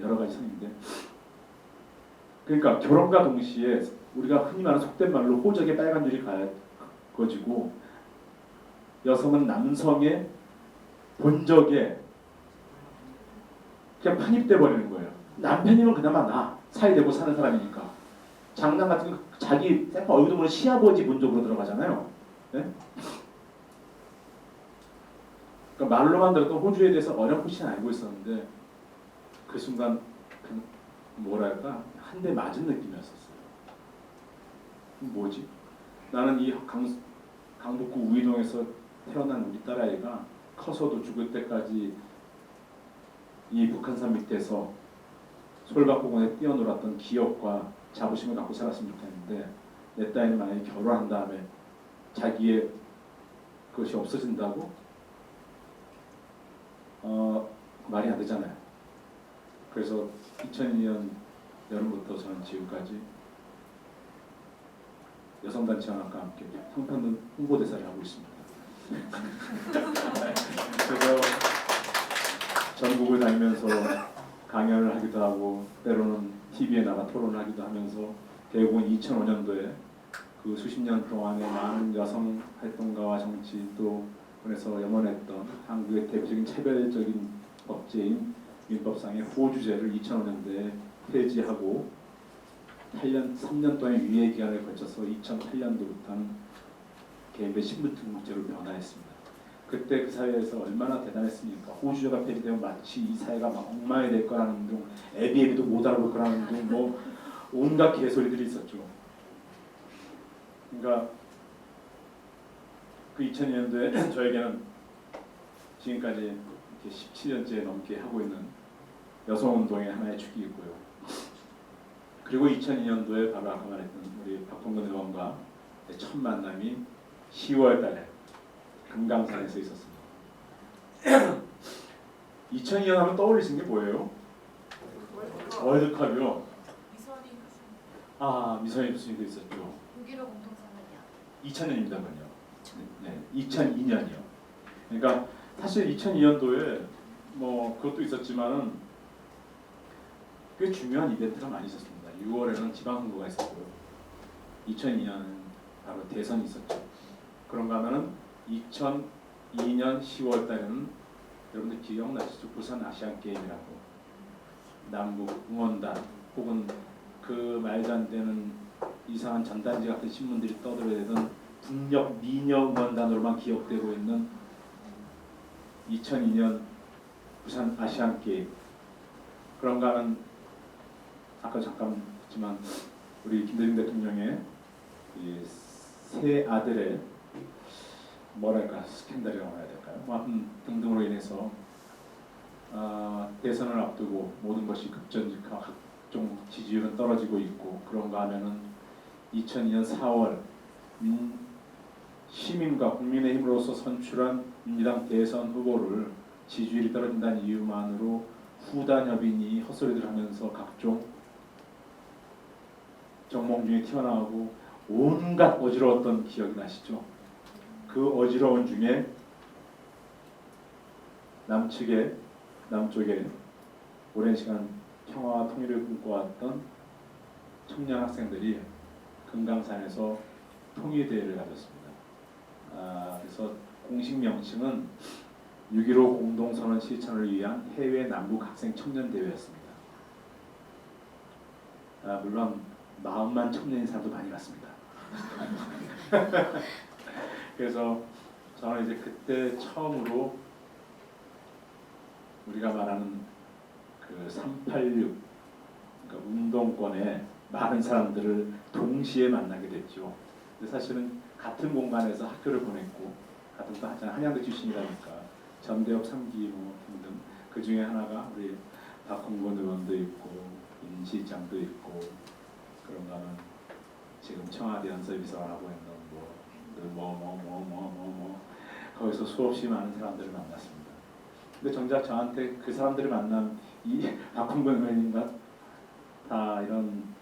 E: 여러 가지 성인데 그러니까 결혼과 동시에 우리가 흔히 말하는 속된 말로 호적에 빨간 줄이 그어지고 여성은 남성의 본적에 그냥 편입돼 버리는 거예요. 남편이면 그나마 사이되고 사는 사람이니까 장남 같은 거 자기 얼굴도 모르는 시아버지 본적으로 들어가잖아요. 네? 그러니까 말로만 들었던 호주에 대해서 어렴풋이 알고 있었는데 그 순간 뭐랄까 한 대 맞은 느낌이었었어요. 뭐지? 나는 이 강북구 우이동에서 태어난 우리 딸아이가 커서도 죽을 때까지 이 북한산 밑에서 솔밭공원에 뛰어놀았던 기억과 자부심을 갖고 살았으면 좋겠는데 내 딸이 만약에 결혼한 다음에 자기의 그것이 없어진다고? 말이 안 되잖아요. 그래서 2002년 여름부터 저는 지금까지 여성단체연합과 함께 형편은 홍보대사를 하고 있습니다. 그래서 전국을 다니면서 강연을 하기도 하고 때로는 TV에 나가 토론을 하기도 하면서 결국은 2005년도에 그 수십 년 동안의 많은 여성 활동가와 정치 또 그래서 염원했던 한국의 대표적인 차별적인 법제인 민법상의 호주제를 2005년도에 폐지하고 3년 동안의 유예 기간을 거쳐서 2008년도부터는 개인별 신분등록제로 변화했습니다. 그때 그 사회에서 얼마나 대단했습니까? 호주제가 폐지되면 마치 이 사회가 막 엉망이 될 거라는 둥, 애비애비도 못 알아볼 거라는 둥, 뭐 온갖 개소리들이 있었죠. 그러니까 그 2002년도에 저에게는 지금까지 이렇게 17년째 넘게 하고 있는 여성운동의 하나의 축이 있고요. 그리고 2002년도에 바로 아까 말했던 우리 박홍근 의원과 첫 만남이 10월 달에 금강산에서 있었습니다. 2002년 하면 떠올리신 게 뭐예요? 월드컵이요.
F: 미선이 교수님.
E: 아, 미선희 교수님도 있었죠.
F: 6.15 공동선언이야.
E: 2000년입니다, 그건요. 네, 2002년이요. 그러니까 사실 2002년도에 뭐 그것도 있었지만은 꽤 중요한 이벤트가 많이 있었습니다. 6월에는 지방선거가 있었고요. 2002년은 바로 대선이 있었죠. 그런가 하면은 2002년 10월 달에는 여러분들 기억나시죠? 부산 아시안 게임이라고 남북 응원단 혹은 그 말도 안 되는 이상한 전단지 같은 신문들이 떠들어대던 북녘 미녀 응원단으로만 기억되고 있는 2002년 부산 아시안 게임. 그런가 하면 아까 잠깐 했지만 우리 김대중 대통령의 이 세 아들의 뭐랄까 스캔들이라고 해야 될까요? 뭐 아무튼 등등으로 인해서 대선을 앞두고 모든 것이 급전직하 각종 지지율은 떨어지고 있고 그런가 하면은 2002년 4월 시민과 국민의힘으로서 선출한 민주당 대선 후보를 지지율이 떨어진다는 이유만으로 후단 협인이 헛소리들 하면서 각종 정몽 중에 튀어나오고 온갖 어지러웠던 기억이 나시죠? 그 어지러운 중에 남쪽에 오랜 시간 평화와 통일을 꿈꿔왔던 청년 학생들이 금강산에서 통일대회를 가졌습니다. 그래서 공식 명칭은 6.15 공동선언 실천을 위한 해외 남북 학생 청년 대회였습니다. 물론 마음만 청년인 사람도 많이 갔습니다. 그래서 저는 이제 그때 처음으로 우리가 말하는 그 386 그러니까 운동권의 많은 사람들을 동시에 만나게 됐죠. 근데 사실은 같은 공간에서 학교를 보냈고 같은 또 한양대 출신이라니까 전대협 3기 뭐 등등 그 중에 하나가 우리 박홍근 의원도 있고 임 실장도 있고 그런가 하면 지금 청와대 연설비서관하고 있는 뭐 거기서 수없이 많은 사람들을 만났습니다. 근데 정작 저한테 그 사람들을 만난 이 박홍근 의원님과 다 이런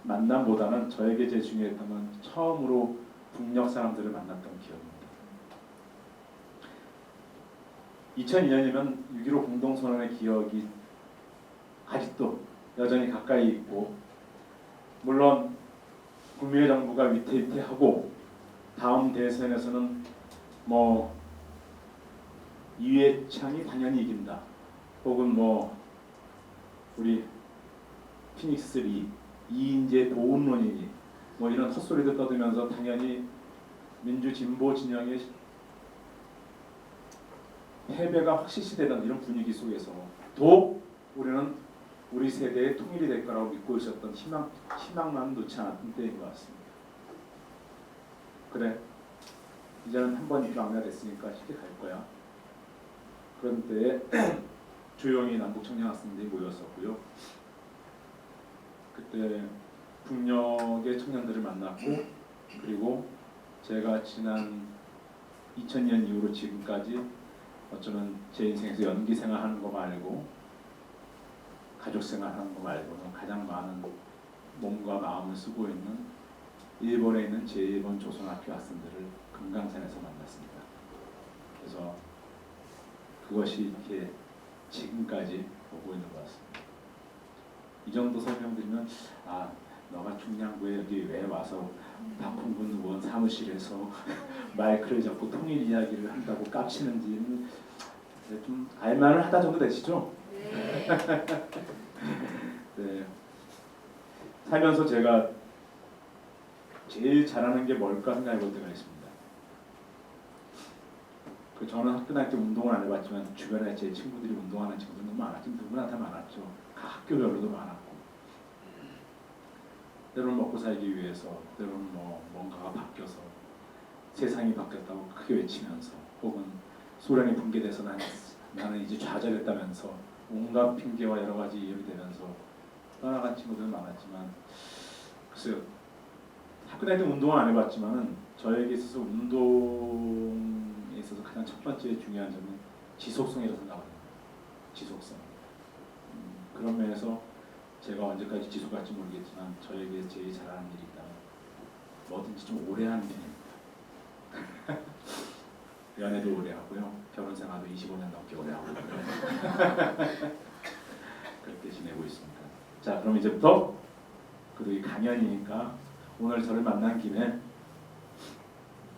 E: 만남보다는 저에게 제일 중요했던 건 처음으로 북녘 사람들을 만났던 기억입니다. 2002년이면 6.15 공동선언의 기억이 아직도 여전히 가까이 있고 물론 국민의 정부가 위태위태하고 다음 대선에서는 뭐 이회창이 당연히 이긴다 혹은 뭐 우리 피닉스 리 이인재 보훈론이니 뭐 이런 헛소리도 떠들면서 당연히 민주 진보 진영의 패배가 확실시되는 이런 분위기 속에서 또 우리는 우리 세대의 통일이 될 거라고 믿고 있었던 희망만 놓지 않았던 때인 것 같습니다. 그래, 이제는 한 번 막내가 됐으니까 쉽게 갈 거야. 그런 때에 조용히 남북 청년 학생들이 모였었고요. 그때 북녘의 청년들을 만났고 그리고 제가 지난 2000년 이후로 지금까지 어쩌면 제 인생에서 연기 생활하는 거 말고 가족 생활하는 거 말고는 가장 많은 몸과 마음을 쓰고 있는 일본에 있는 제1본 조선학교 학생들을 금강산에서 만났습니다. 그래서 그것이 이렇게 지금까지 오고 있는 것 같습니다. 이 정도 설명드리면 너가 중량구에 여기 왜 와서 박홍근 의원 사무실에서 마이크를 잡고 통일 이야기를 한다고 깝치는지는 좀 알만을 하다 정도 되시죠? 네. 살면서 제가 제일 잘하는 게 뭘까 생각해 볼 때가 있습니다. 그 저는 학교 다닐 때 운동을 안 해봤지만 주변에 제 친구들이 운동하는 친구들 너무 많았죠. 누구나 다 많았죠. 각 학교별로도 많았고. 때로는 먹고 살기 위해서, 때로는 뭔가가 바뀌어서 세상이 바뀌었다고 크게 외치면서, 혹은 소련이 붕괴돼서 나는 이제 좌절했다면서 온갖 핑계와 여러 가지 이유를 대면서 떠나간 친구들은 많았지만, 글쎄요, 학교 다닐 때 운동을 안 해봤지만은 저에게 있어서 운동에 있어서 가장 첫 번째 중요한 점은 지속성이라고 생각합니다. 지속성. 그런 면에서 제가 언제까지 지속할지 모르겠지만 저에게 제일 잘하는 일이 있다면 뭐든지 좀 오래 하는 편입니다. 연애도 오래 하고요. 결혼 생활도 25년 넘게 오래 하고 그렇게 지내고 있습니다. 자, 그럼 이제부터 그래도 이 강연이니까 오늘 저를 만난 김에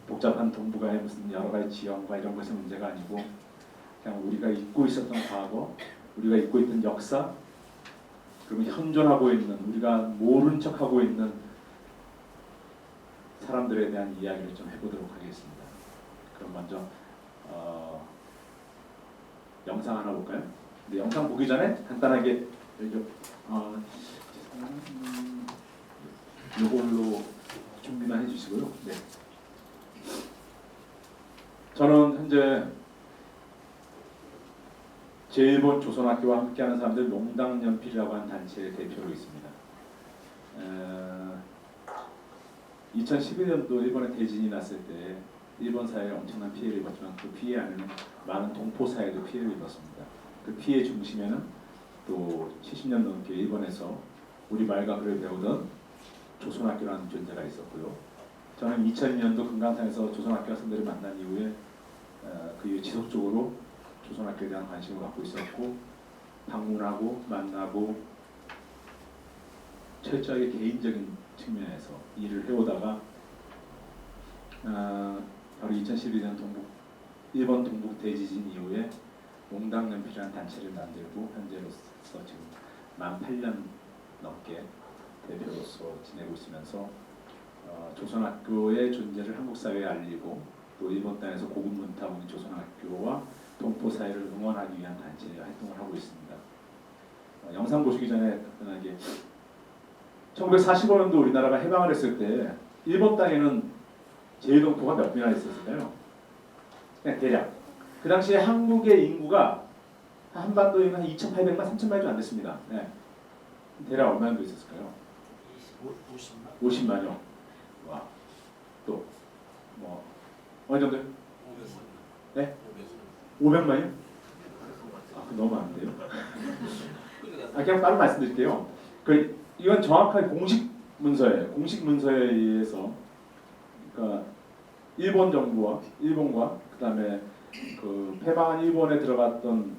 E: 복잡한 동북아의 무슨 여러 가지 지형과 이런 것이 문제가 아니고 그냥 우리가 잊고 있었던 과거, 우리가 잊고 있던 역사, 그리고 현존하고 있는 우리가 모른 척하고 있는 사람들에 대한 이야기를 좀 해보도록 하겠습니다. 그럼 먼저 영상 하나 볼까요? 근데 영상 보기 전에 간단하게 이걸로 준비만 해주시고요. 네. 저는 현재 제1본 조선학교와 함께하는 사람들 농당연필이라고 하는 단체의 대표로 있습니다. 2011년도 일본에 대진이 났을 때 일본 사회에 엄청난 피해를 입었지만 그 피해 안에는 많은 동포 사회도 피해를 입었습니다. 그 피해 중심에는 또 70년 넘게 일본에서 우리 말과 글을 배우던 조선학교라는 존재가 있었고요. 저는 2002년도 금강산에서 조선학교 학생들을 만난 이후에 그 이후 지속적으로 조선학교에 대한 관심을 갖고 있었고 방문하고 만나고 철저하게 개인적인 측면에서 일을 해오다가 바로 2012년 일본 동북 대지진 이후에 농당연필이라는 단체를 만들고 현재로서 지금 만 8년 넘게 대표로서 지내고 있으면서 조선학교의 존재를 한국 사회에 알리고 또 일본 땅에서 고급 문화원인 조선학교와 동포 사회를 응원하기 위한 단체의 활동을 하고 있습니다. 영상 보시기 전에 간단하게 1945년도 우리나라가 해방을 했을 때 일본 땅에는 제1동포가 몇 명이나 있었을까요? 그냥 대략 그 당시에 한국의 인구가 한반도에는 한 2,800만, 3,000만이 좀 안 됐습니다. 네. 대략 얼마 정도 있었을까요? 50만요. 와. 또 뭐 어느 정도요? 500만. 네? 500만이요? 아, 그 너무 안 돼요. 그냥 따로 말씀드릴게요. 이건 정확하게 공식 문서예요. 공식 문서에 의해서 그러니까 일본 정부와 일본과 그다음에 그 패망한 일본에 들어갔던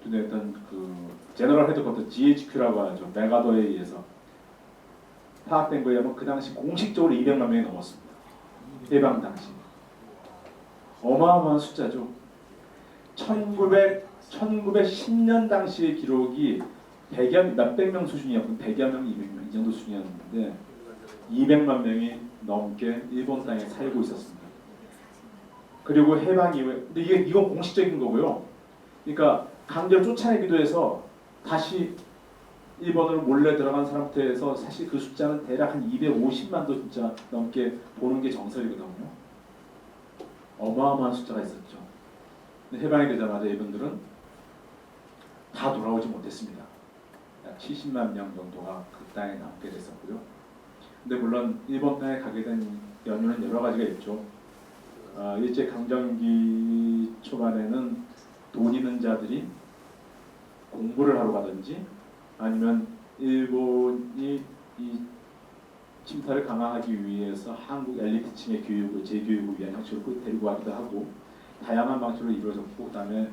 E: 그 제너럴 헤드쿼터 GHQ라고 하죠. 메가도에 의해서 파악된 거에 의하면 그 당시 공식적으로 200만 명이 넘었습니다. 해방 당시. 어마어마한 숫자죠. 1910년 당시의 기록이 100여 몇백 명 수준이었고 100여 명, 200명 이 정도 수준이었는데 200만 명이 넘게 일본 땅에 살고 있었습니다. 그리고 해방 이후에 근데 이건 공식적인 거고요. 그러니까 강제로 쫓아내기도 해서 다시 일본으로 몰래 들어간 상태에서 사실 그 숫자는 대략 한 250만도 진짜 넘게 보는 게 정설이거든요. 어마어마한 숫자가 있었죠. 근데 해방이 되자마자 이분들은 다 돌아오지 못했습니다. 약 70만 명 정도가 그 땅에 남게 됐었고요. 근데 물론 일본 땅에 가게 된 연유는 여러 가지가 있죠. 일제 강점기 초반에는 돈 있는 자들이 공부를 하러 가든지 아니면 일본이 이 침탈을 강화하기 위해서 한국 엘리트층의 교육을 재교육을 위한 형식으로 데리고 가기도 하고 다양한 방식으로 이루어졌고 그다음에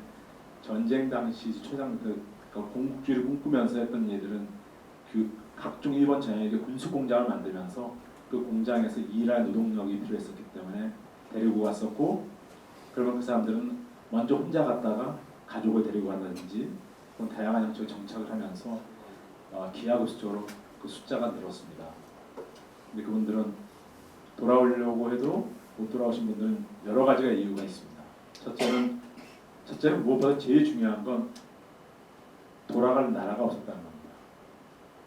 E: 전쟁 당시 초장 공국주의를 꿈꾸면서 했던 얘들은 그 각종 일본 전역에 군수 공장을 만들면서 그 공장에서 일할 노동력이 필요했었기 때문에 데리고 갔었고 그러면 그 사람들은 먼저 혼자 갔다가 가족을 데리고 간다든지 그런 다양한 형식으로 정착을 하면서 기하급수적으로 그 숫자가 늘었습니다. 근데 그분들은 돌아오려고 해도 못 돌아오신 분들은 여러 가지가 이유가 있습니다. 첫째는 무엇보다 제일 중요한 건 돌아갈 나라가 없었다는 겁니다.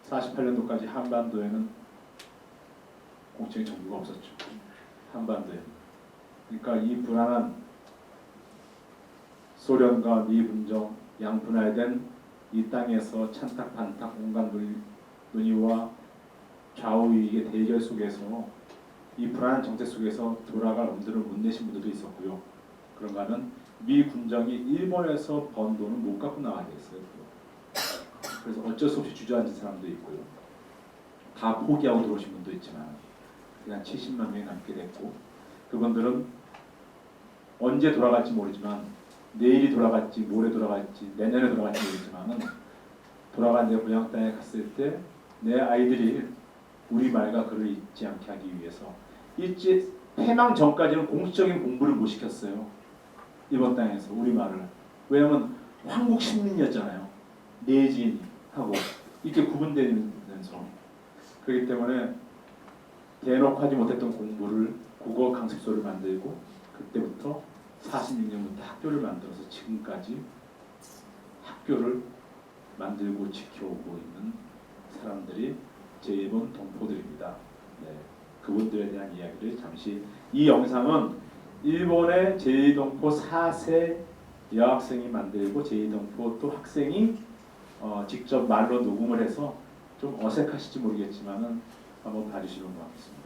E: 48년도까지 한반도에는 공적인 정부가 없었죠. 한반도에는. 그러니까 이 불안한 소련과 미분정 양분할된 이 땅에서 찬탁반탁 온갖 논의와 좌우익의 대결 속에서 이 불안한 정책 속에서 돌아갈 엄두를 못 내신 분들도 있었고요. 그런가 하면 미 군정이 일본에서 번 돈은 못 갖고 나가야 됐어요. 그래서 어쩔 수 없이 주저앉은 사람도 있고요. 다 포기하고 들어오신 분도 있지만 그냥 70만 명이 남게 됐고, 그분들은 언제 돌아갈지 모르지만 내일이 돌아갈지 모레 돌아갈지 내년에 돌아갈지 모르지만은 돌아간 내 고향 땅에 갔을 때 내 아이들이 우리 말과 글을 잊지 않게 하기 위해서 일제 패망 전까지는 공식적인 공부를 못 시켰어요. 이번 땅에서 우리 말을. 왜냐하면 황국 식민이었잖아요. 내지인이 하고 이렇게 구분되면서. 그렇기 때문에 대놓고 하지 못했던 공부를 국어 강습소를 만들고 그때부터 46년부터 학교를 만들어서 지금까지 학교를 만들고 지켜오고 있는 사람들이 제1번 동포들입니다. 네, 그분들에 대한 이야기를 잠시. 이 영상은 일본의 제2동포 4세 여학생이 만들고 제2동포 또 학생이 직접 말로 녹음을 해서 좀 어색하실지 모르겠지만은 한번 봐주시면 고맙겠습니다.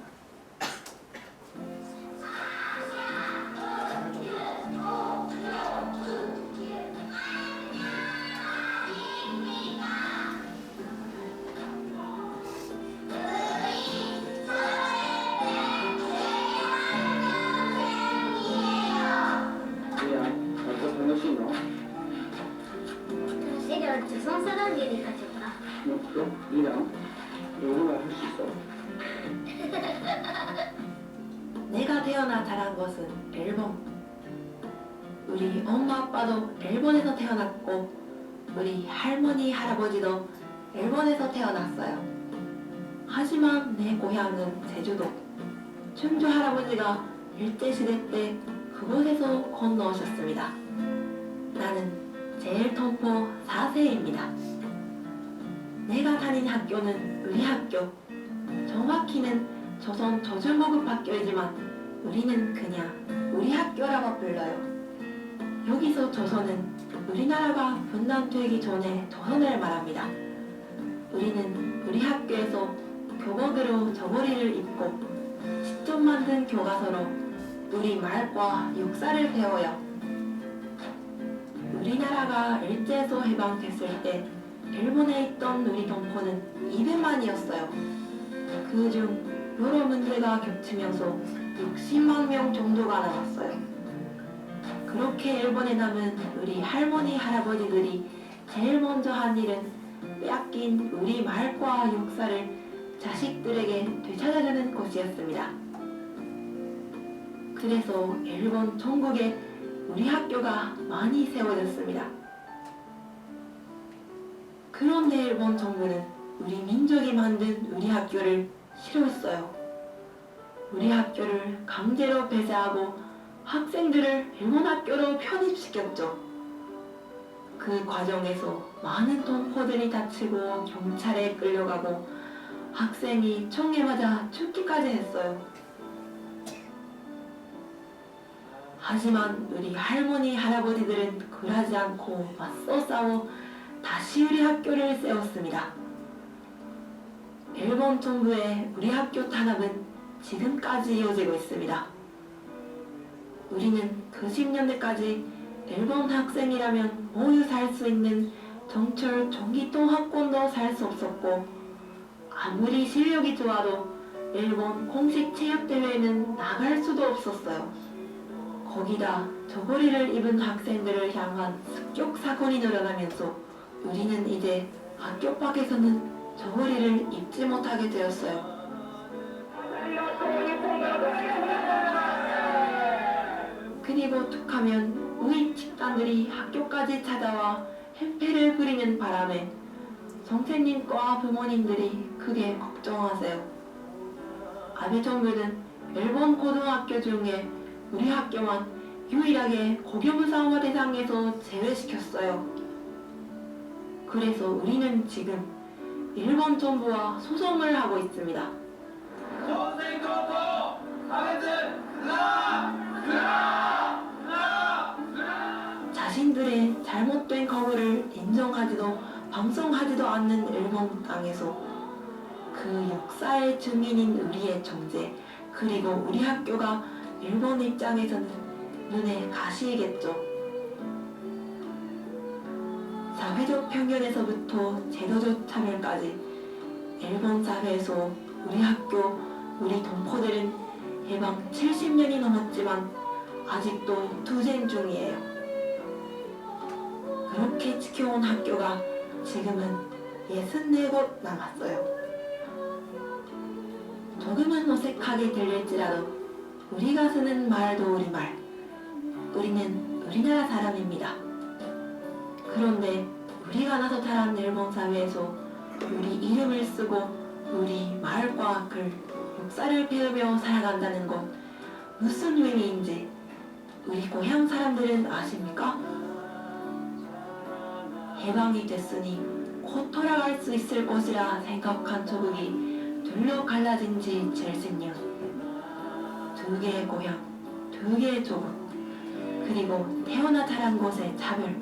G: 내가 조선 사람이니까 좋다.
H: 그럼 니랑 영어를 할 수 있어.
F: 내가 태어나 자란 것은 일본. 우리 엄마 아빠도 일본에서 태어났고 우리 할머니 할아버지도 일본에서 태어났어요. 하지만 내 고향은 제주도. 충주 할아버지가 일제시대 때 그곳에서 건너오셨습니다. 나는 제1동포 4세입니다. 내가 다닌 학교는 우리 학교. 정확히는 조선 저준고급 학교이지만 우리는 그냥 우리 학교라고 불러요. 여기서 조선은 우리나라가 분단되기 전에 조선을 말합니다. 우리는 우리 학교에서 교복으로 저고리를 입고 직접 만든 교과서로 우리 말과 역사를 배워요. 우리나라가 일제에서 해방됐을 때 일본에 있던 우리 동포는 200만이었어요. 그중 여러 문제가 겹치면서 60만 명 정도가 남았어요. 그렇게 일본에 남은 우리 할머니 할아버지들이 제일 먼저 한 일은 빼앗긴 우리 말과 역사를 자식들에게 되찾아주는 것이었습니다. 그래서 일본 전국에 우리 학교가 많이 세워졌습니다. 그런데 일본 정부는 우리 민족이 만든 우리 학교를 싫어했어요. 우리 학교를 강제로 폐쇄하고 학생들을 일본 학교로 편입시켰죠. 그 과정에서 많은 동포들이 다치고 경찰에 끌려가고 학생이 총에 맞아 죽기까지 했어요. 하지만 우리 할머니 할아버지들은 그러지 않고 맞서 싸워 다시 우리 학교를 세웠습니다. 일본 정부의 우리 학교 탄압은 지금까지 이어지고 있습니다. 우리는 90년대까지 일본 학생이라면 모두 살 수 있는 정철 전기통 학원도 살 수 없었고, 아무리 실력이 좋아도 일본 공식 체육대회에는 나갈 수도 없었어요. 거기다 저고리를 입은 학생들을 향한 습격 사건이 늘어나면서 우리는 이제 학교 밖에서는 저고리를 입지 못하게 되었어요. 그리고 툭하면 우익 집단들이 학교까지 찾아와 행패를 부리는 바람에 선생님과 부모님들이 크게 걱정하세요. 아베 정부는 일본 고등학교 중에 우리 학교만 유일하게 고교무사화 대상에서 제외시켰어요. 그래서 우리는 지금 일본 정부와 소송을 하고 있습니다. 자신들의 잘못된 거부를 인정하지도 방송하지도 않는 일본 땅에서 그 역사의 증인인 우리의 정제 그리고 우리 학교가 일본 입장에서는 눈에 가시이겠죠. 사회적 편견에서부터 제도적 차별까지 일본 사회에서 우리 학교, 우리 동포들은 해방 70년이 넘었지만 아직도 투쟁 중이에요. 그렇게 지켜온 학교가 지금은 64곳 남았어요. 조금은 어색하게 들릴지라도 우리가 쓰는 말도 우리말, 우리는 우리나라 사람입니다. 그런데 우리가 나서 자란 일본 사회에서 우리 이름을 쓰고 우리 말과 글, 역사를 배우며 살아간다는 건 무슨 의미인지 우리 고향 사람들은 아십니까? 해방이 됐으니 곧 돌아갈 수 있을 것이라 생각한 조국이 둘로 갈라진 지 70년. 두 개의 고향, 두 개의 조국, 그리고 태어나 자란 곳의 차별.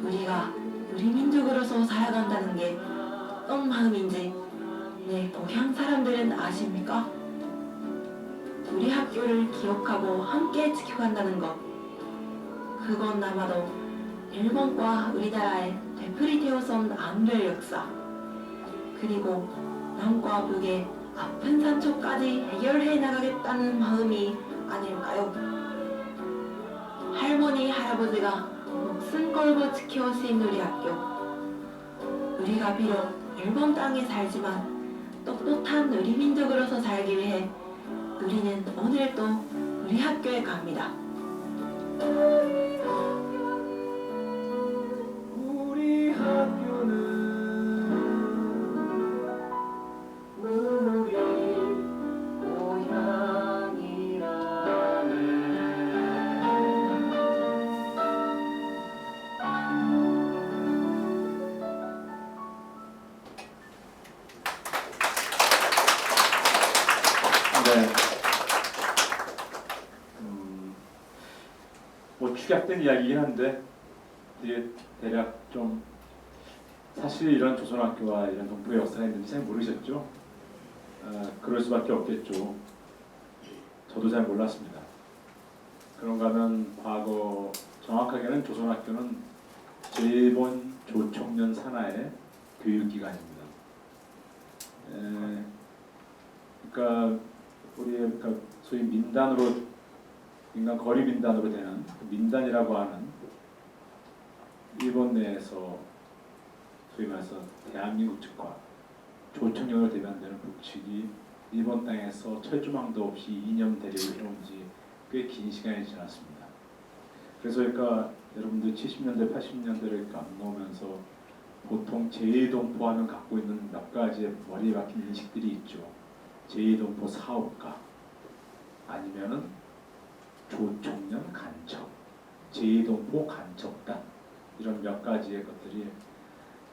F: 우리가 우리 민족으로서 살아간다는 게 어떤 마음인지 내 고향 사람들은 아십니까? 우리 학교를 기억하고 함께 지켜간다는 것. 그건 아마도 일본과 우리나라의 되풀이 되어선 안 될 역사. 그리고 남과 북의 아픈 상처까지 해결해 나가겠다는 마음이 아닐까요? 할머니, 할아버지가 목숨 걸고 지켜오신 우리 학교. 우리가 비록 일본 땅에 살지만 떳떳한 우리 민족으로서 살기 위해 우리는 오늘 또 우리 학교에 갑니다.
E: 우리 학교는 우리
C: 네. 뭐 축약된 이야기긴 한데 이게 대략 좀 사실 이런 조선학교와 이런 동포의 역사가 있는지 잘 모르셨죠? 그럴 수밖에 없겠죠. 저도 잘 몰랐습니다. 그런가 하면 과거 정확하게는 조선학교는 일본 조총련 산하의 교육기관입니다. 그러니까 그러니까 소위 민단으로 인간 거리 민단으로 되는 민단이라고 하는 일본 내에서 소위 말해서 대한민국 측과 조총련으로 대변되는 북측이 일본 땅에서 철조망도 없이 이념 대립을 해온 지 꽤 긴 시간이 지났습니다. 그래서 그러니까 여러분들 70년대, 80년대를 넘어오면서 보통 제2동포하면 갖고 있는 몇 가지의 머리에 박힌 인식들이 있죠. 제2동포 사업가 아니면은 조총련 간첩, 제2동포 간첩단 이런 몇 가지의 것들이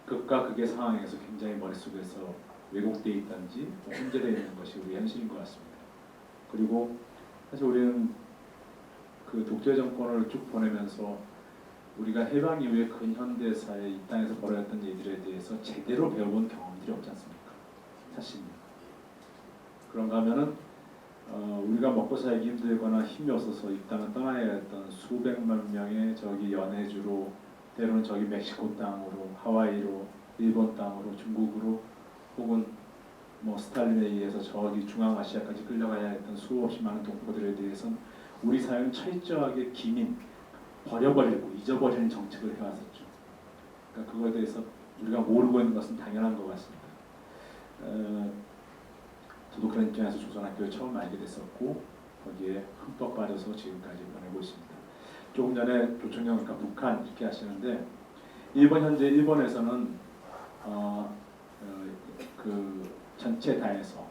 C: 극과 극의 상황에서 굉장히 머릿속에서 왜곡되어 있던지 혼재되어 있는 것이 우리 현실인 것 같습니다. 그리고 사실 우리는 그 독재 정권을 쭉 보내면서 우리가 해방 이후에 근현대사에 이 땅에서 벌어졌던 일들에 대해서 제대로 배워본 경험들이 없지 않습니까? 사실 그런가 하면은 우리가 먹고 살기 힘들거나 힘이 없어서 이 땅을 떠나야 했던 수백만 명의 저기 연해주로 때로는 저기 멕시코 땅으로 하와이로 일본 땅으로 중국으로 혹은 뭐 스탈린에 의해서 저기 중앙아시아까지 끌려가야 했던 수없이 많은 동포들에 대해서는 우리 사회는 철저하게 기민, 버려버리고 잊어버리는 정책을 해왔었죠. 그러니까 그거에 대해서 우리가 모르고 있는 것은 당연한 것 같습니다. 저도 그런 입장에서 조선학교를 처음 알게 됐었고 거기에 흠뻑 빠져서 지금까지 보내고 있습니다. 조금 전에 조총련 그러니까 북한 이렇게 하시는데 현재 일본에서는 그 전체 당에서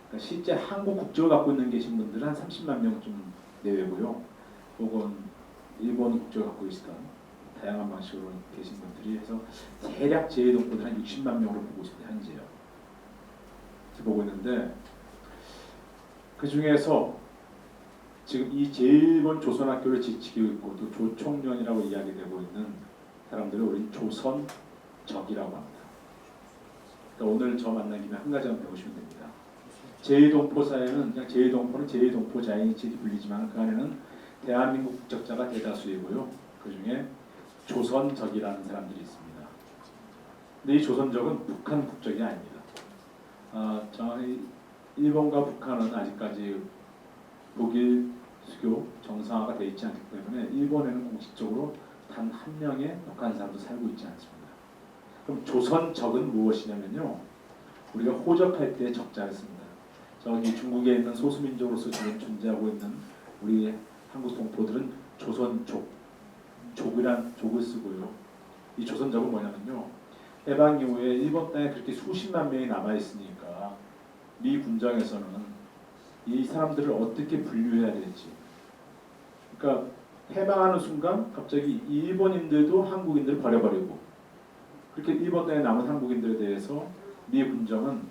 C: 그러니까 실제 한국 국적을 갖고 있는 계신 분들은 한 30만 명쯤 내외고요. 혹은 일본 국적을 갖고 계시던 다양한 방식으로 계신 분들이 해서 대략 제2동포들 한 60만 명으로 보고 있습니다. 현재요. 이렇게 보고 있는데 그 중에서 지금 이 제1번 조선학교를 지키고 있고 또 조총련이라고 이야기되고 있는 사람들을 우리 조선적이라고 합니다. 그러니까 오늘 저 만난 김에 한 가지만 배우시면 됩니다. 제2동포 사회는 그냥 제2동포는 제2동포 자인이치 불리지만 그 안에는 대한민국 국적자가 대다수이고요. 그 중에 조선적이라는 사람들이 있습니다. 근데 이 조선적은 북한 국적이 아닙니다. 저희 일본과 북한은 아직까지 독일 수교 정상화가 되어 있지 않기 때문에 일본에는 공식적으로 단 한 명의 북한 사람도 살고 있지 않습니다. 그럼 조선적은 무엇이냐면요. 우리가 호적할 때 적자를 씁니다. 저기 중국에 있는 소수민족으로서 지금 존재하고 있는 우리 한국 동포들은 조선족, 족이란 족을 쓰고요. 이 조선족은 뭐냐면요. 해방 이후에 일본 땅에 그렇게 수십만 명이 남아있으니까 미 군정에서는 이 사람들을 어떻게 분류해야 될지. 그러니까 해방하는 순간 갑자기 이 일본인들도 한국인들을 버려버리고 그렇게 일본 땅에 남은 한국인들에 대해서 미 군정은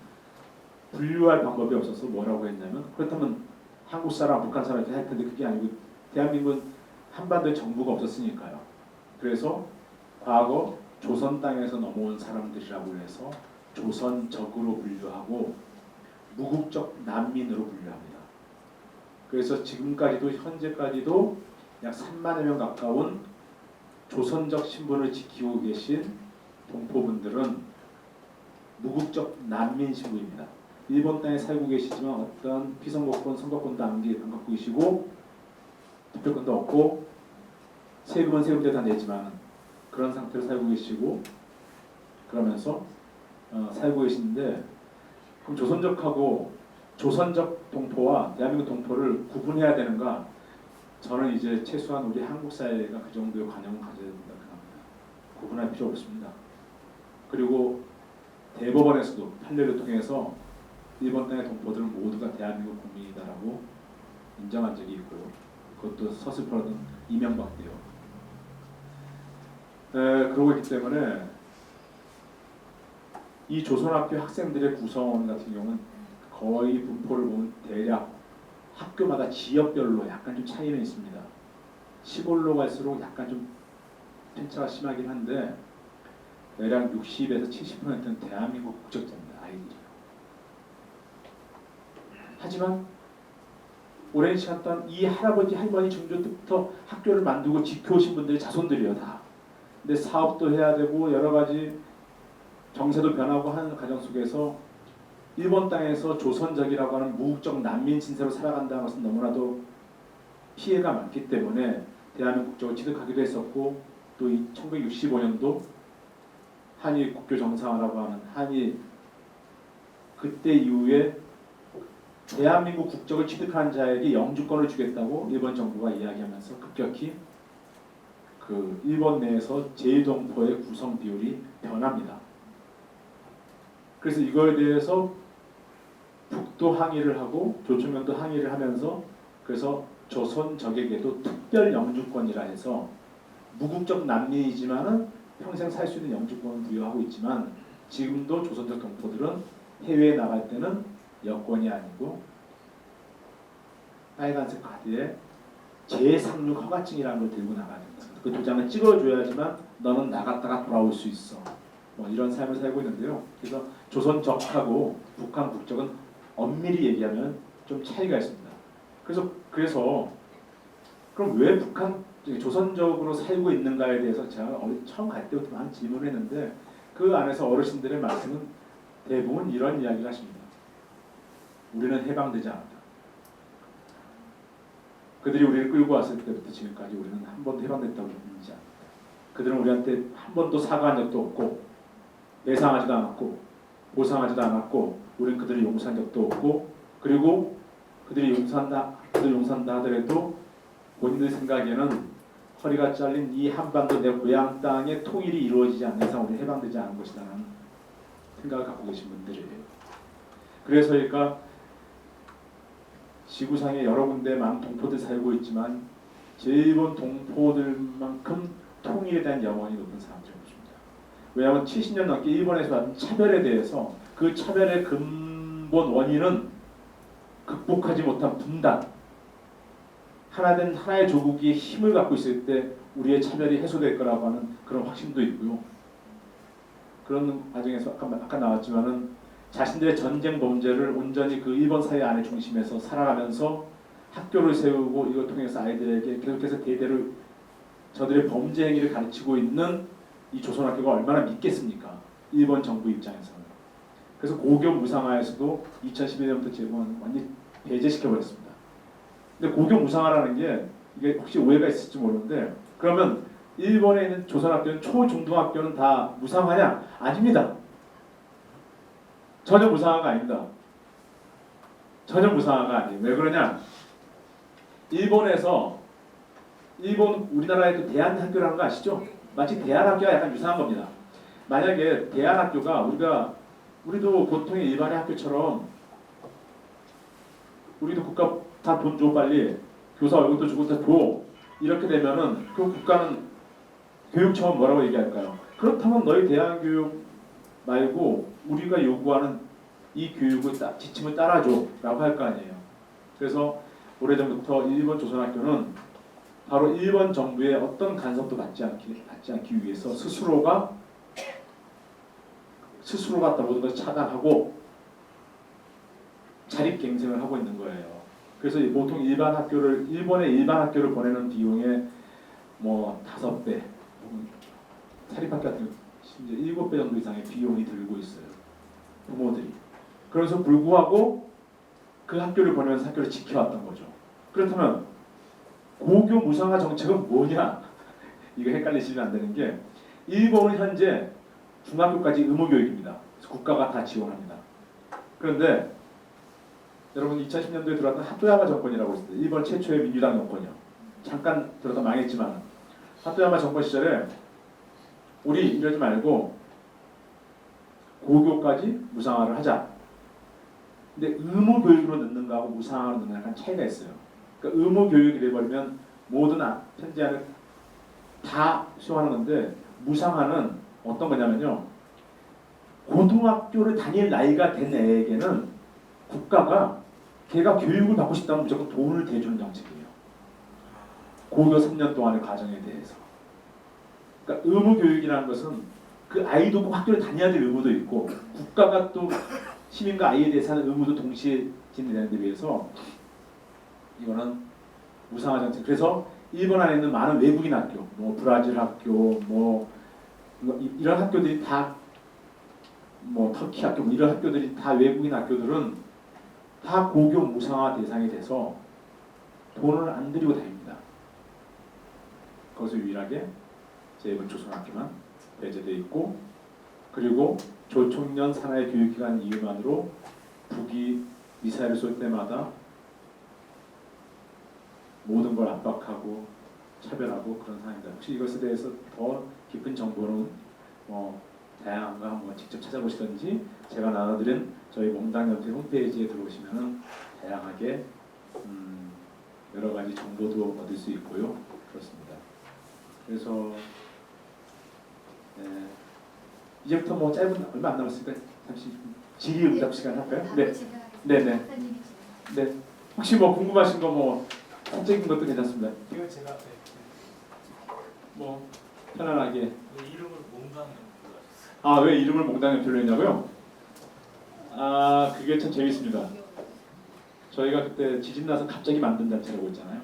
C: 분류할 방법이 없어서 뭐라고 했냐면 그렇다면 한국 사람, 북한 사람 이렇게 할 텐데 그게 아니고 대한민국은 한반도에 정부가 없었으니까요. 그래서 과거 조선 땅에서 넘어온 사람들이라고 해서 조선적으로 분류하고 무국적 난민으로 분류합니다. 그래서 지금까지도 현재까지도 약 3만여 명 가까운 조선적 신분을 지키고 계신 동포분들은 무국적 난민 신분입니다. 일본 땅에 살고 계시지만 어떤 피선거권, 선거권도 안 갖고 계시고 투표권도 없고 세금은 세금대로 다 내지만 그런 상태로 살고 계시고 그러면서 살고 계시는데 그럼 조선적하고 조선적 동포와 대한민국 동포를 구분해야 되는가? 저는 이제 최소한 우리 한국 사회가 그 정도의 관념을 가져야 된다고 생각합니다. 구분할 필요 없습니다. 그리고 대법원에서도 판례를 통해서 일본 땅의 동포들은 모두가 대한민국 국민이다라고 인정한 적이 있고요. 그것도 서슬퍼는 이명박 때요. 그러고 있기 때문에 이 조선학교 학생들의 구성원 같은 경우는 거의 분포를 보면 대략 학교마다 지역별로 약간 좀 차이는 있습니다. 시골로 갈수록 약간 좀 편차가 심하긴 한데 대략 60에서 70%는 대한민국 국적자입니다. 아이들이요. 하지만 오랜 시간 동안 이 할아버지 할머니 중조 때부터 학교를 만들고 지켜오신 분들이 자손들이에요. 다. 근데 사업도 해야 되고 여러 가지 정세도 변하고 하는 과정 속에서 일본 땅에서 조선적이라고 하는 무국적 난민 신세로 살아간다는 것은 너무나도 피해가 많기 때문에 대한민국 국적을 취득하기도 했었고 또 1965년도 한일 국교 정상화라고 하는 한일 그때 이후에 대한민국 국적을 취득한 자에게 영주권을 주겠다고 일본 정부가 이야기하면서 급격히 그 일본 내에서 제1동포의 구성 비율이 변합니다. 그래서 이거에 대해서 북도 항의를 하고 조총련도 항의를 하면서 그래서 조선적에게도 특별 영주권이라 해서 무국적 난민이지만은 평생 살 수 있는 영주권을 부여하고 있지만 지금도 조선적 동포들은 해외에 나갈 때는 여권이 아니고 빨간색 카드에 제3류 허가증이라는 걸 들고 나가야 된다. 그 도장을 찍어줘야지만 너는 나갔다가 돌아올 수 있어. 뭐 이런 삶을 살고 있는데요. 그래서 조선적하고 북한 국적은 엄밀히 얘기하면 좀 차이가 있습니다. 그래서 그럼 왜 북한 조선적으로 살고 있는가에 대해서 제가 처음 갈 때부터 많은 질문을 했는데 그 안에서 어르신들의 말씀은 대부분 이런 이야기를 하십니다. 우리는 해방되지 않았다. 그들이 우리를 끌고 왔을 때부터 지금까지 우리는 한 번도 해방됐다고 믿지 않았다. 그들은 우리한테 한 번도 사과한 적도 없고 배상하지도 않았고 보상하지도 않았고 우리는 그들을 용서한 적도 없고 그리고 그들이 용서한다 하더라도 본인들 생각에는 허리가 잘린 이 한반도 내 고향 땅의 통일이 이루어지지 않는 이상 우리 해방되지 않은 것이라는 생각을 갖고 계신 분들이에요. 그래서 그러니까 지구상에 여러 군데 많은 동포들 살고 있지만 제1본 동포들만큼 통일에 대한 염원이 높은 사람들인 것입니다. 왜냐하면 70년 넘게 일본에서 받은 차별에 대해서 그 차별의 근본 원인은 극복하지 못한 분단, 하나된 하나의 조국이 힘을 갖고 있을 때 우리의 차별이 해소될 거라고 하는 그런 확신도 있고요. 그런 과정에서 아까 나왔지만은 자신들의 전쟁 범죄를 온전히 그 일본 사회 안에 중심에서 살아가면서 학교를 세우고 이걸 통해서 아이들에게 계속해서 대대로 저들의 범죄 행위를 가르치고 있는 이 조선학교가 얼마나 믿겠습니까? 일본 정부 입장에서는. 그래서 고교 무상화에서도 2011년부터 제공은 완전히 배제시켜버렸습니다. 근데 고교 무상화라는 게 이게 혹시 오해가 있을지 모르는데 그러면 일본에 있는 조선학교는 초중등학교는 다 무상화냐? 아닙니다. 전혀 무상화가 아닙니다. 전혀 무상화가 아니에요. 왜 그러냐? 일본에서 우리나라의 그 대한학교라는 거 아시죠? 마치 대한학교가 약간 유사한 겁니다. 만약에 대한학교가 우리도 보통의 일반의 학교처럼 우리도 국가 다 돈 줘 빨리 교사 월급도 주고 다 줘 이렇게 되면은 그 국가는 교육청은 뭐라고 얘기할까요? 그렇다면 너희 대한교육 말고 우리가 요구하는 이 교육을 지침을 따라줘 라고 할 거 아니에요. 그래서 오래전부터 일본 조선학교는 바로 일본 정부의 어떤 간섭도 받지 않기 위해서 스스로가 모든 것을 차단하고 자립갱생을 하고 있는 거예요. 그래서 보통 일본의 일반 학교를 보내는 비용의 뭐 5배, 사립학교 같은 심지어 7배 정도 이상의 비용이 들고 있어요. 부모들이. 그래서 불구하고 그 학교를 보내면서 학교를 지켜왔던 거죠. 그렇다면 고교 무상화 정책은 뭐냐? 이거 헷갈리시면 안 되는 게 일본은 현재 중학교까지 의무교육입니다. 국가가 다 지원합니다. 그런데 여러분 2010년도에 들어왔던 하토야마 정권이라고 있습니다. 일본 최초의 민주당 정권이요. 잠깐 들어다 망했지만 하토야마 정권 시절에 우리 이러지 말고 고교까지 무상화를 하자. 근데 의무교육으로 넣는 거하고 무상화로 넣는 약간 차이가 있어요. 그러니까 의무교육이 돼버리면 모든 현재는 다 수용하는 건데 무상화는 어떤 거냐면요. 고등학교를 다닐 나이가 된 애에게는 국가가 걔가 교육을 받고 싶다면 무조건 돈을 대주는 정책이에요. 고교 3년 동안의 과정에 대해서. 그러니까 의무교육이라는 것은 그 아이도 꼭 학교를 다녀야 될 의무도 있고 국가가 또 시민과 아이에 대해서 하는 의무도 동시에 진행되는 데 비해서 이거는 무상화 정책. 그래서 일본 안에 있는 많은 외국인 학교, 뭐 브라질 학교, 뭐 이런 학교들이 다 뭐 터키 학교, 뭐 이런 학교들이 다 외국인 학교들은 다 고교 무상화 대상이 돼서 돈을 안 들이고 다닙니다. 거기서 유일하게 제1본 조선학교만 배제돼 있고 그리고 조총련 산하의 교육기관 이유만으로 북이 미사일을 쏠 때마다 모든 걸 압박하고 차별하고 그런 상황입니다. 혹시 이것에 대해서 더 깊은 정보는 다양한 거 한번 직접 찾아보시든지 제가 나눠드린 저희 몽당협회 홈페이지에 들어오시면은 다양하게 여러 가지 정보도 얻을 수 있고요. 그렇습니다. 그래서 이제부터 뭐 짧은 얼마 안 남았으니까 잠시 질의응답 시간 할까요? 네, 네. 네. 혹시 뭐 궁금하신 거 뭐 사적인 것도 괜찮습니다.
E: 이거 제가
C: 뭐 편안하게.
E: 왜 이름을 몽당협회로 하셨어요?
C: 왜 이름을 몽당협회로 했냐고요? 그게 참 재밌습니다. 저희가 그때 지진 나서 갑자기 만든 단체라고 있잖아요.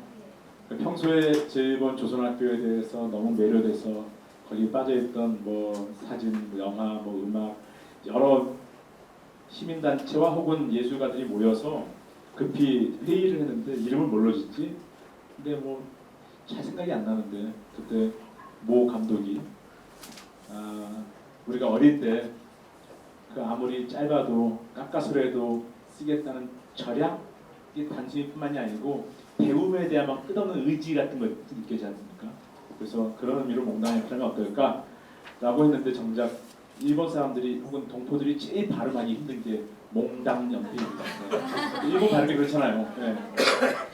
C: 평소에 제1본 조선학교에 대해서 너무 매료돼서 거기 빠져있던 뭐 사진, 영화, 뭐 음악 여러 시민단체와 혹은 예술가들이 모여서 급히 회의를 했는데 이름을 뭘로 짓지? 근데 뭐 잘 생각이 안 나는데 그때 모 감독이 우리가 어릴 때 그 아무리 짧아도 깎아서라도 쓰겠다는 절약이 단순히뿐만이 아니고 배움에 대한 막 끝없는 의지 같은 거 느껴지지 않습니까? 그래서 그런 의미로 몽당협회는 어떨까? 라고 했는데 정작 일본 사람들이 혹은 동포들이 제일 발음하기 힘든 게 몽당연필입니다. 네. 일본 발음이 그렇잖아요. 네.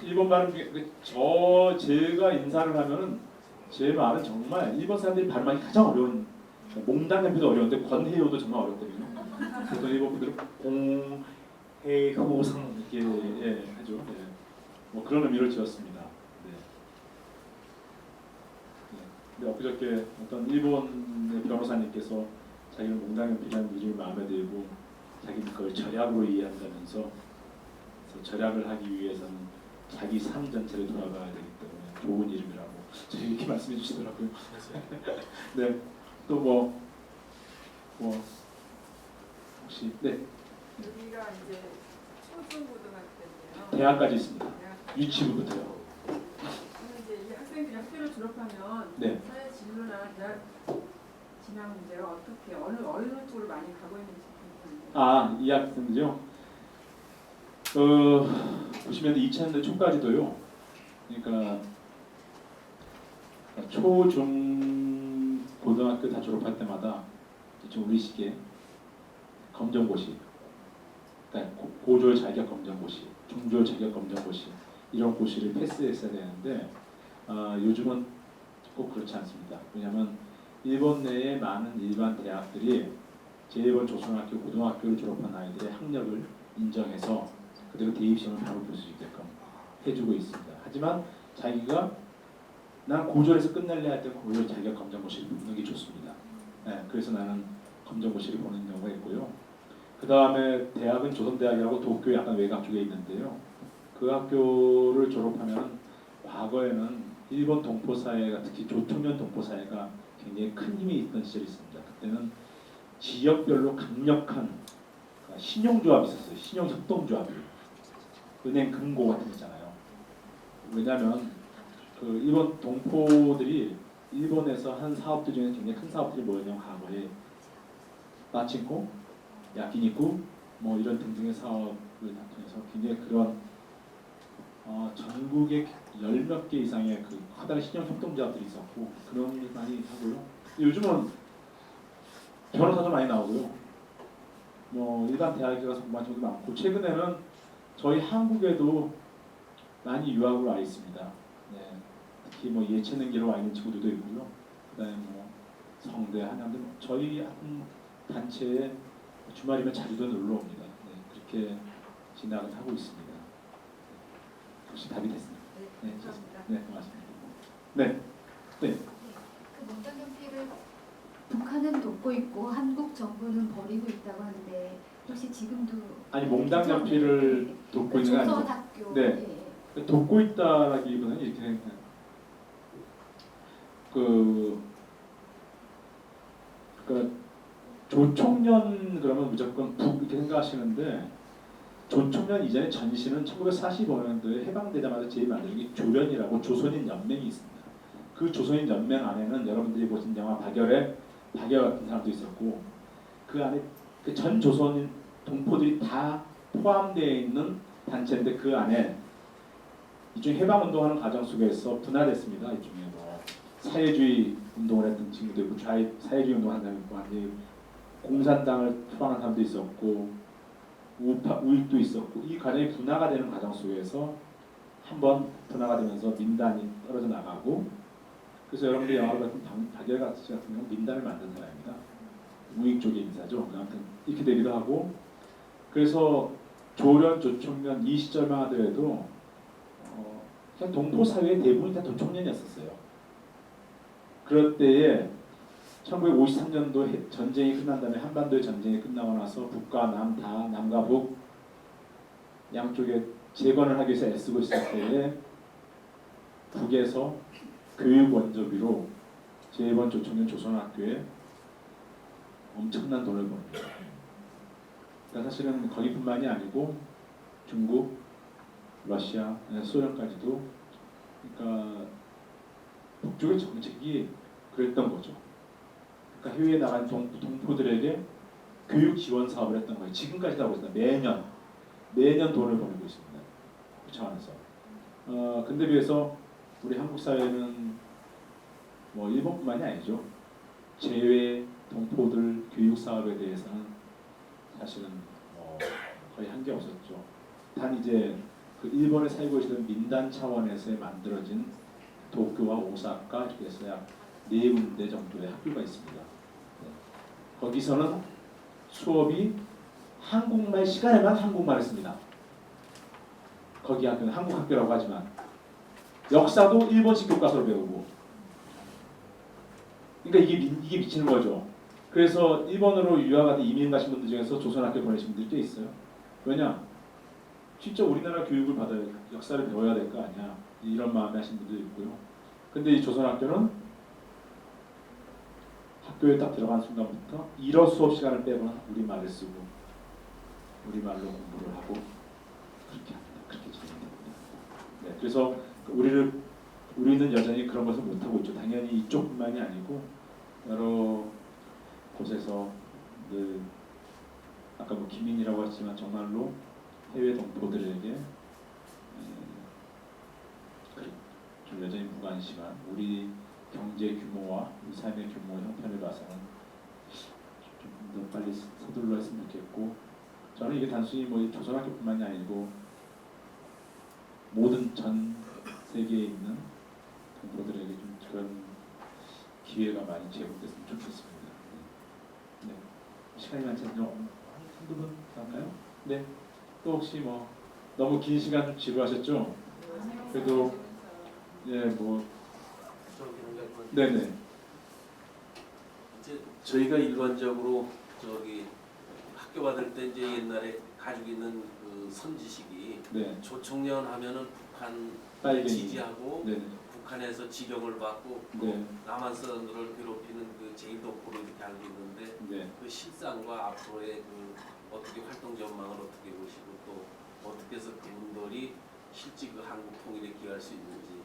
C: 일본 발음 제가 인사를 하면은 제 말은 정말 일본 사람들이 발음하기 가장 어려운 몽당연필도 어려운데 권해요도 정말 어렵거든요. 그래서 일본 분들은 공해효상 이렇게 하죠. 네. 뭐 그런 의미를 지었습니다. 네. 근데 엊그저께 어떤 일본의 변호사님께서 자기는 몽당연필이라는 이름이 마음에 들고 자기는 그걸 절약으로 이해한다면서 그래서 절약을 하기 위해서는 자기 삶 전체를 돌아가야 되기 때문에 좋은 이름이라고 저희 이렇게 말씀해 주시더라고요. 네, 또 뭐 혹시 네
I: 여기가 이제 초중고등학교인데요.
C: 대학까지 있습니다. 유치부부터요.
I: 그러면 이제 이 학생들이 학교를 졸업하면
C: 네.
I: 사회 진로나 대학 진학 문제가 어떻게 어느 쪽으로 많이 가고 있는지 궁금한데요.
C: 이 학생들요. 보시면 2000년대 초까지도요. 그러니까 초, 중, 고등학교 다 졸업할 때마다 좀 우리 시기에 검정고시, 그러니까 고졸 자격 검정고시, 중졸 자격 검정고시 이런 고시를 패스했어야 되는데 요즘은 꼭 그렇지 않습니다. 왜냐하면 일본 내에 많은 일반 대학들이 제1번 조선학교, 고등학교를 졸업한 아이들의 학력을 인정해서 그대로 대입시험을 바로 볼 수 있게끔 해주고 있습니다. 하지만 자기가 난 고졸에서 끝낼래 할 때 고졸 자격 검정고시를 보는 게 좋습니다. 네, 그래서 나는 검정고시를 보는 경우가 있고요. 그 다음에 대학은 조선대학이라고 도쿄 약간 외곽 쪽에 있는데요. 그 학교를 졸업하면 과거에는 일본 동포사회가 특히 조총련 동포사회가 굉장히 큰 힘이 있던 시절이 있습니다. 그때는 지역별로 강력한 신용조합이 있었어요. 신용협동조합이. 은행 금고 같은 거 있잖아요. 왜냐하면 그 일본 동포들이 일본에서 한 사업들 중에 굉장히 큰 사업들이 뭐였냐면 과거에 마친코, 야키니쿠 뭐 이런 등등의 사업을 통해서 굉장히 그런 전국에 10몇 개 이상의 그 커다란 신용협동조합들이 있었고 그런 일 많이 하고요. 요즘은 변호사도 많이 나오고요. 뭐 일반 대학에 가서 공부하는 친구도 많고 최근에는 저희 한국에도 많이 유학으로 와 있습니다. 네. 특히 뭐 예체능계로 와 있는 친구들도 있고요. 그다음에 뭐 성대, 한양대 저희 한 단체에 주말이면 자주도 놀러 옵니다. 네. 그렇게 진학을 하고 있습니다. 혹시 답이 됐습니다.
I: 네, 감사합니다.
C: 네, 고맙습니다. 네, 네.
A: 그 몽당연필을 북한은 돕고 있고 한국 정부는 버리고 있다고 하는데 혹시 지금도
C: 아니 몽당연필을 돕고 있는 게 아니고
A: 조선학교
C: 네.
A: 예.
C: 돕고 있다라기보다는 이렇게 생각해요. 그러니까 조총련 그러면 무조건 북 이렇게 생각하시는데 조총련 이전에 전시는 1945년도에 해방되자마자 제일 만든 게 조련이라고 조선인 연맹이 있습니다. 그 조선인 연맹 안에는 여러분들이 보신 영화 박열 같은 사람도 있었고 그 안에 그 전 조선인 동포들이 다 포함되어 있는 단체인데 그 안에 이중 해방운동하는 과정 속에서 분화됐습니다. 이중에 뭐 사회주의 운동을 했던 친구도 있고 사회주의 운동하는 사람이 있고 아니 공산당을 표방하는 사람도 있었고 우익도 있었고 이 과정이 분화가 되는 과정 속에서 한번 분화가 되면서 민단이 떨어져 나가고 그래서 여러분들이 영화를 봤던 박열 같은 경우는 민단을 만든 사람입니다. 우익 쪽의 인사죠. 아무튼 이렇게 되기도 하고 그래서 조련, 조총련 이 시절만 하더라도 그냥 동포 사회의 대부분이 다 조총련이었었어요. 그럴 때에 1953년도 전쟁이 끝난 다음에 한반도의 전쟁이 끝나고 나서 북과 남 다 남과 북 양쪽에 재건을 하기 위해서 애쓰고 있을 때에 북에서 교육 원조비로 제1번 조총련 조선학교에 엄청난 돈을 벌입니다. 그러니까 사실은 거기뿐만이 아니고 중국, 러시아, 소련까지도 그러니까 북쪽의 정책이 그랬던 거죠. 그러니까 해외에 나간 동포들에게 교육 지원 사업을 했던 거예요. 지금까지도 하고 있습니다. 매년 돈을 벌고 있습니다. 그 차원에서. 근데 비해서 우리 한국 사회는 뭐 일본뿐만이 아니죠. 제외 동포들 교육 사업에 대해서는 사실은 거의 한 게 없었죠. 단 이제 그 일본에 살고 계시던 민단 차원에서 만들어진 도쿄와 오사카 이렇게 해서 약 4군데 정도의 학교가 있습니다. 네. 거기서는 수업이 한국말 시간에만 한국말을 씁니다. 거기 학교는 한국 학교라고 하지만 역사도 일본식 교과서로 배우고, 그러니까 이게 미치는 거죠. 그래서 일본으로 유학하다 이민 가신 분들 중에서 조선학교 보내신 분들이 꽤 있어요. 왜냐? 진짜 우리나라 교육을 받아야, 역사를 배워야 될 거 아니야. 이런 마음에 하신 분들도 있고요. 근데 이 조선학교는 학교에 딱 들어간 순간부터 일어 수업 시간을 빼거나 우리말을 쓰고 우리말로 공부를 하고 그렇게 합니다. 그렇게 진행됩니다. 네, 그래서 우리는 여전히 그런 것을 못하고 있죠. 당연히 이쪽뿐만이 아니고 여러 곳에서 늘 아까 뭐 기민이라고 했지만 정말로 해외 동포들에게 좀 여전히 무관심한 우리 경제 규모와 우리 삶의 규모 형편을 봐서는 좀 더 빨리 서둘러 했으면 좋겠고, 저는 이게 단순히 뭐 조선학교뿐만이 아니고 모든 전 세계에 있는 동포들에게 좀 그런 기회가 많이 제공됐으면 좋겠습니다. 네. 시간이 많지 않죠? 한두 분 할까요? 네. 또 혹시 뭐 너무 긴 시간 좀 지루하셨죠? 그래도 뭐 네네.
J: 이제 저희가 일반적으로 학교 받을 때 이제 옛날에 가지고 있는 그 선지식이
C: 네.
J: 조총련 하면은 북한
C: 빨갱이.
J: 지지하고
C: 네네.
J: 북한에서 지령을 받고
C: 네.
J: 남한 사람들을 괴롭히는 그 제1독보로 이렇게 알고 있는데
C: 네.
J: 그 실상과 앞으로의 그 어떻게 활동 전망을 어떻게 보시고 또 어떻게 해서 그분들이 실제 그 한국 통일에 기여할 수 있는지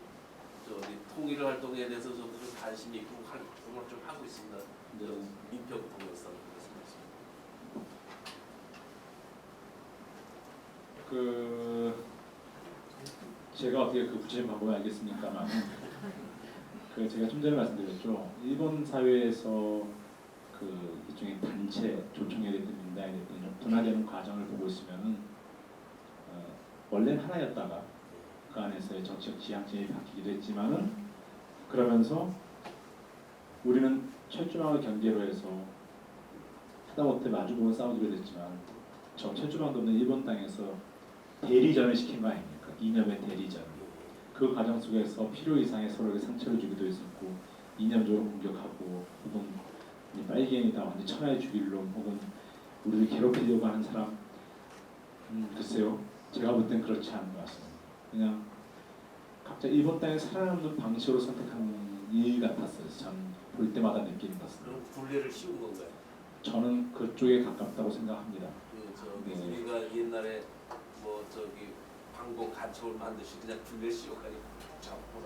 J: 통일 활동에 대해서 저도 좀 관심이 있고 활동을 좀 하고 있습니다.
C: 네.
J: 민평 통역사 그렇습니다.
C: 제가 어떻게 그 구체적인 방법을 알겠습니까만 제가 좀 전에 말씀드렸죠. 일본 사회에서 그 일종의 단체 조총에 됐든 민당이 됐든 좀 분화되는 과정을 보고 있으면은 원래는 하나였다가 그 안에서의 정치적 지향점이 바뀌기도 했지만은 그러면서 우리는 철조망을 경계로 해서 하다못해 마주보면 싸우기도 했지만 저 철조망도 없는 일본 땅에서 대리전을 시킨 거 아닙니까? 이념의 대리전. 그 과정 속에서 필요 이상의 서로에게 상처를 주기도 했었고 이념적으로 공격하고 혹은 빨갱이다 완전 천하의 주일 놈 혹은 우리를 괴롭히려고 하는 사람 글쎄요. 제가 볼 땐 그렇지 않은 것 같습니다. 그냥 각자 일본 땅에 살아남는 방식으로 선택한 일 같았어요. 전 볼 때마다 느끼는 것은.
J: 그럼 굴레를 씌운 건가요?
C: 저는 그쪽에 가깝다고 생각합니다. 네.
J: 우리가 옛날에 방공 간첩을 만드시 그냥 굴레 씌워가지고 잡고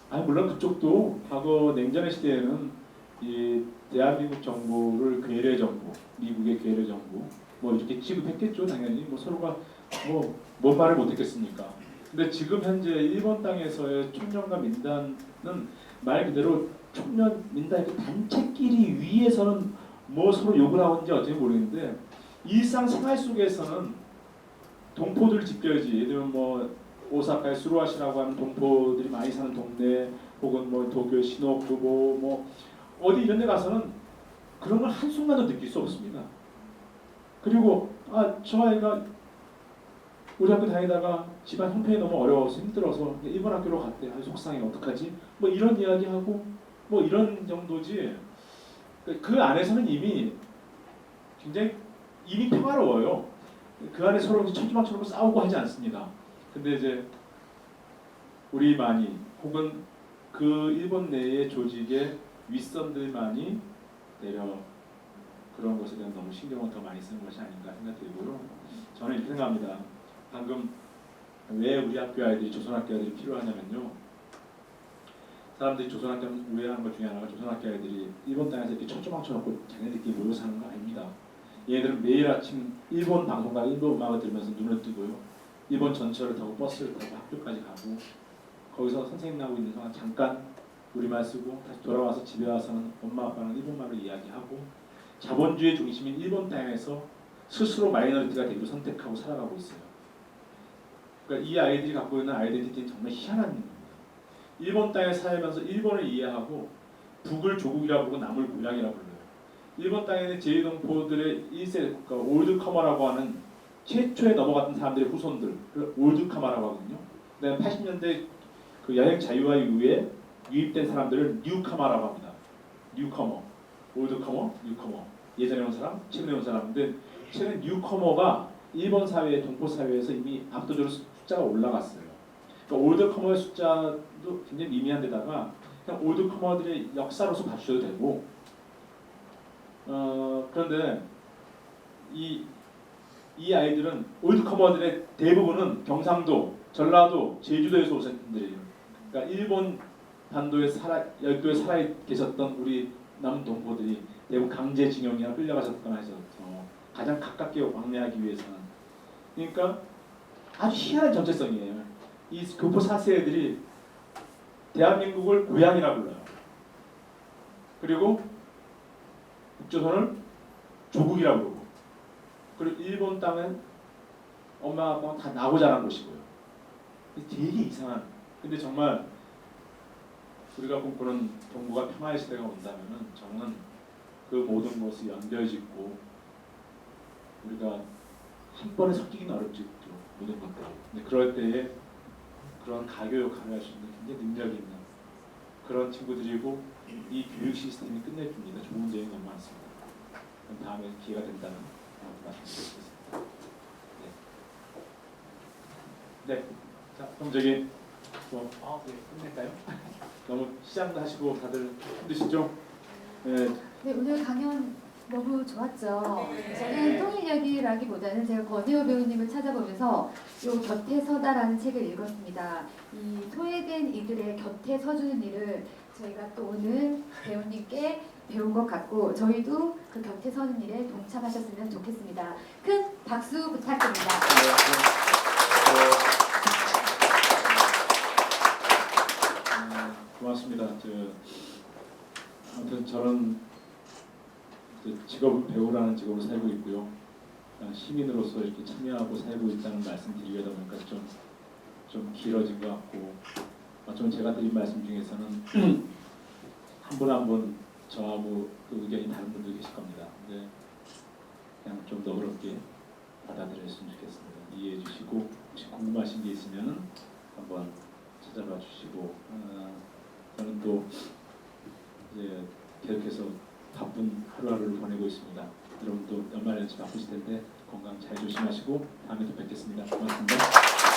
J: 다니는.
C: 물론 그쪽도 과거 냉전의 시대에는 이 대한민국 정부를 괴뢰 정부, 미국의 괴뢰 정부 뭐 이렇게 취급했겠죠. 당연히 뭐 서로가 뭔 말을 못했겠습니까? 근데 지금 현재 일본 땅에서의 촌년과 민단은 말 그대로 촌년 민단 그 단체끼리 위에서는 뭐 서로 욕을 하는지 어떻게 모르겠는데 일상생활 속에서는 동포들 집결지, 예를 들면 뭐 오사카의 수루아시라고 하는 동포들이 많이 사는 동네 혹은 뭐 도쿄 시노쿠보 뭐 어디 이런 데 가서는 그런 걸 한순간도 느낄 수 없습니다. 그리고 저 아이가 우리 학교 다니다가 집안 형편이 너무 어려워서 힘들어서 일본 학교로 갔대. 속상해. 어떡하지? 뭐 이런 이야기하고 뭐 이런 정도지. 그 안에서는 이미 굉장히 평화로워요. 그 안에 서로 철조망처럼 싸우고 하지 않습니다. 근데 이제 우리만이 혹은 그 일본 내의 조직의 윗선들만이 내려 그런 것에 대한 너무 신경을 더 많이 쓰는 것이 아닌가 생각되고요. 저는 이렇게 생각합니다. 방금 왜 우리 학교 아이들이 조선학교 아이들이 필요하냐면요. 사람들이 조선학교를 우회하는 것 중에 하나가 조선학교 아이들이 일본 땅에서 이렇게 철조망 쳐놓고 자기네들끼리 모여 사는 거 아닙니다. 얘들은 매일 아침 일본 방송과 일본 음악을 들으면서 눈을 뜨고요. 일본 전철을 타고 버스를 타고 학교까지 가고 거기서 선생님하고 있는 동안 잠깐 우리말 쓰고 다시 돌아와서 집에 와서는 엄마 아빠랑 일본말로 이야기하고 자본주의 중심인 일본 땅에서 스스로 마이너리티가 되기로 선택하고 살아가고 있어요. 그러니까 이 아이들이 갖고 있는 아이덴티티는 정말 희한한 겁니다. 일본 땅에 살면서 일본을 이해하고 북을 조국이라고 부르고 남을 고향이라고 불러요. 일본 땅에는 제이동포들의 1세 국가 올드커머라고 하는 최초에 넘어갔던 사람들의 후손들, 올드커머라고 하거든요. 그다음에 80년대 그 여행 자유화 이후에 유입된 사람들을 뉴커머라고 합니다. 뉴커머, 올드커머, 뉴커머. 예전에 온 사람, 최근에 온 사람. 근데 최근 뉴커머가 일본 사회, 동포 사회에서 이미 압도적으로 숫자가 올라갔어요. 그러니까 올드커머의 숫자도 굉장히 미미한 데다가 그냥 올드커머들의 역사로서 봐주셔도 되고, 그런데 이 아이들은 올드커머들의 대부분은 경상도, 전라도, 제주도에서 오신 분들이에요. 그러니까 일본 반도에 열도에 살아 계셨던 우리 남동포들이 대부분 강제징용이나 끌려가셨거나 해서 가장 가깝게 왕래하기 위해서는, 그러니까 아주 희한한 정체성이에요. 이 교포 4세들이 대한민국을 고향이라고 불러요. 그리고 북조선을 조국이라고 부르고, 그리고 일본 땅은 엄마 아빠가 다 나고 자란 곳이고요. 되게 이상한. 근데 정말 우리가 꿈꾸는 동북아 평화의 시대가 온다면은 정말 그 모든 것이 연결짓고 우리가 한 번에 섞이기는 어렵죠, 모든 것들이. 근데 그럴 때에 그런 가교 역할을 할 수 있는 굉장히 능력이 있는 그런 친구들이고, 이 교육 시스템이 끝내줍니다. 좋은 점이 너무 많습니다. 그럼 다음에 기회가 된다면 말씀드리겠습니다. 네. 자, 그럼 저기 끝낼까요? 너무 시장도 하시고 다들 힘드시죠? 네.
A: 네, 오늘 강연 너무 좋았죠. 저는 통일 이야기라기보다는 제가 권혜호 배우님을 찾아보면서 요 곁에 서다라는 책을 읽었습니다. 이 소외된 이들의 곁에 서주는 일을 저희가 또 오늘 배우님께 배운 것 같고, 저희도 그 곁에 서는 일에 동참하셨으면 좋겠습니다. 큰 박수 부탁드립니다.
C: 고맙습니다. 아무튼 저는 직업은 배우라는 직업으로 살고 있고요. 시민으로서 이렇게 참여하고 살고 있다는 말씀드리려다 보니까 좀 길어진 것 같고, 좀 제가 드린 말씀 중에서는 한 분 한 분 저하고 그 의견이 다른 분들 계실 겁니다. 근데 그냥 좀 너그럽게 받아들였으면 좋겠습니다. 이해해 주시고, 혹시 궁금하신 게 있으면 한번 찾아봐 주시고, 저는 또 이제 계속해서 바쁜 하루하루를 보내고 있습니다. 여러분도 연말연시 바쁘실 텐데 건강 잘 조심하시고 다음에 또 뵙겠습니다. 고맙습니다.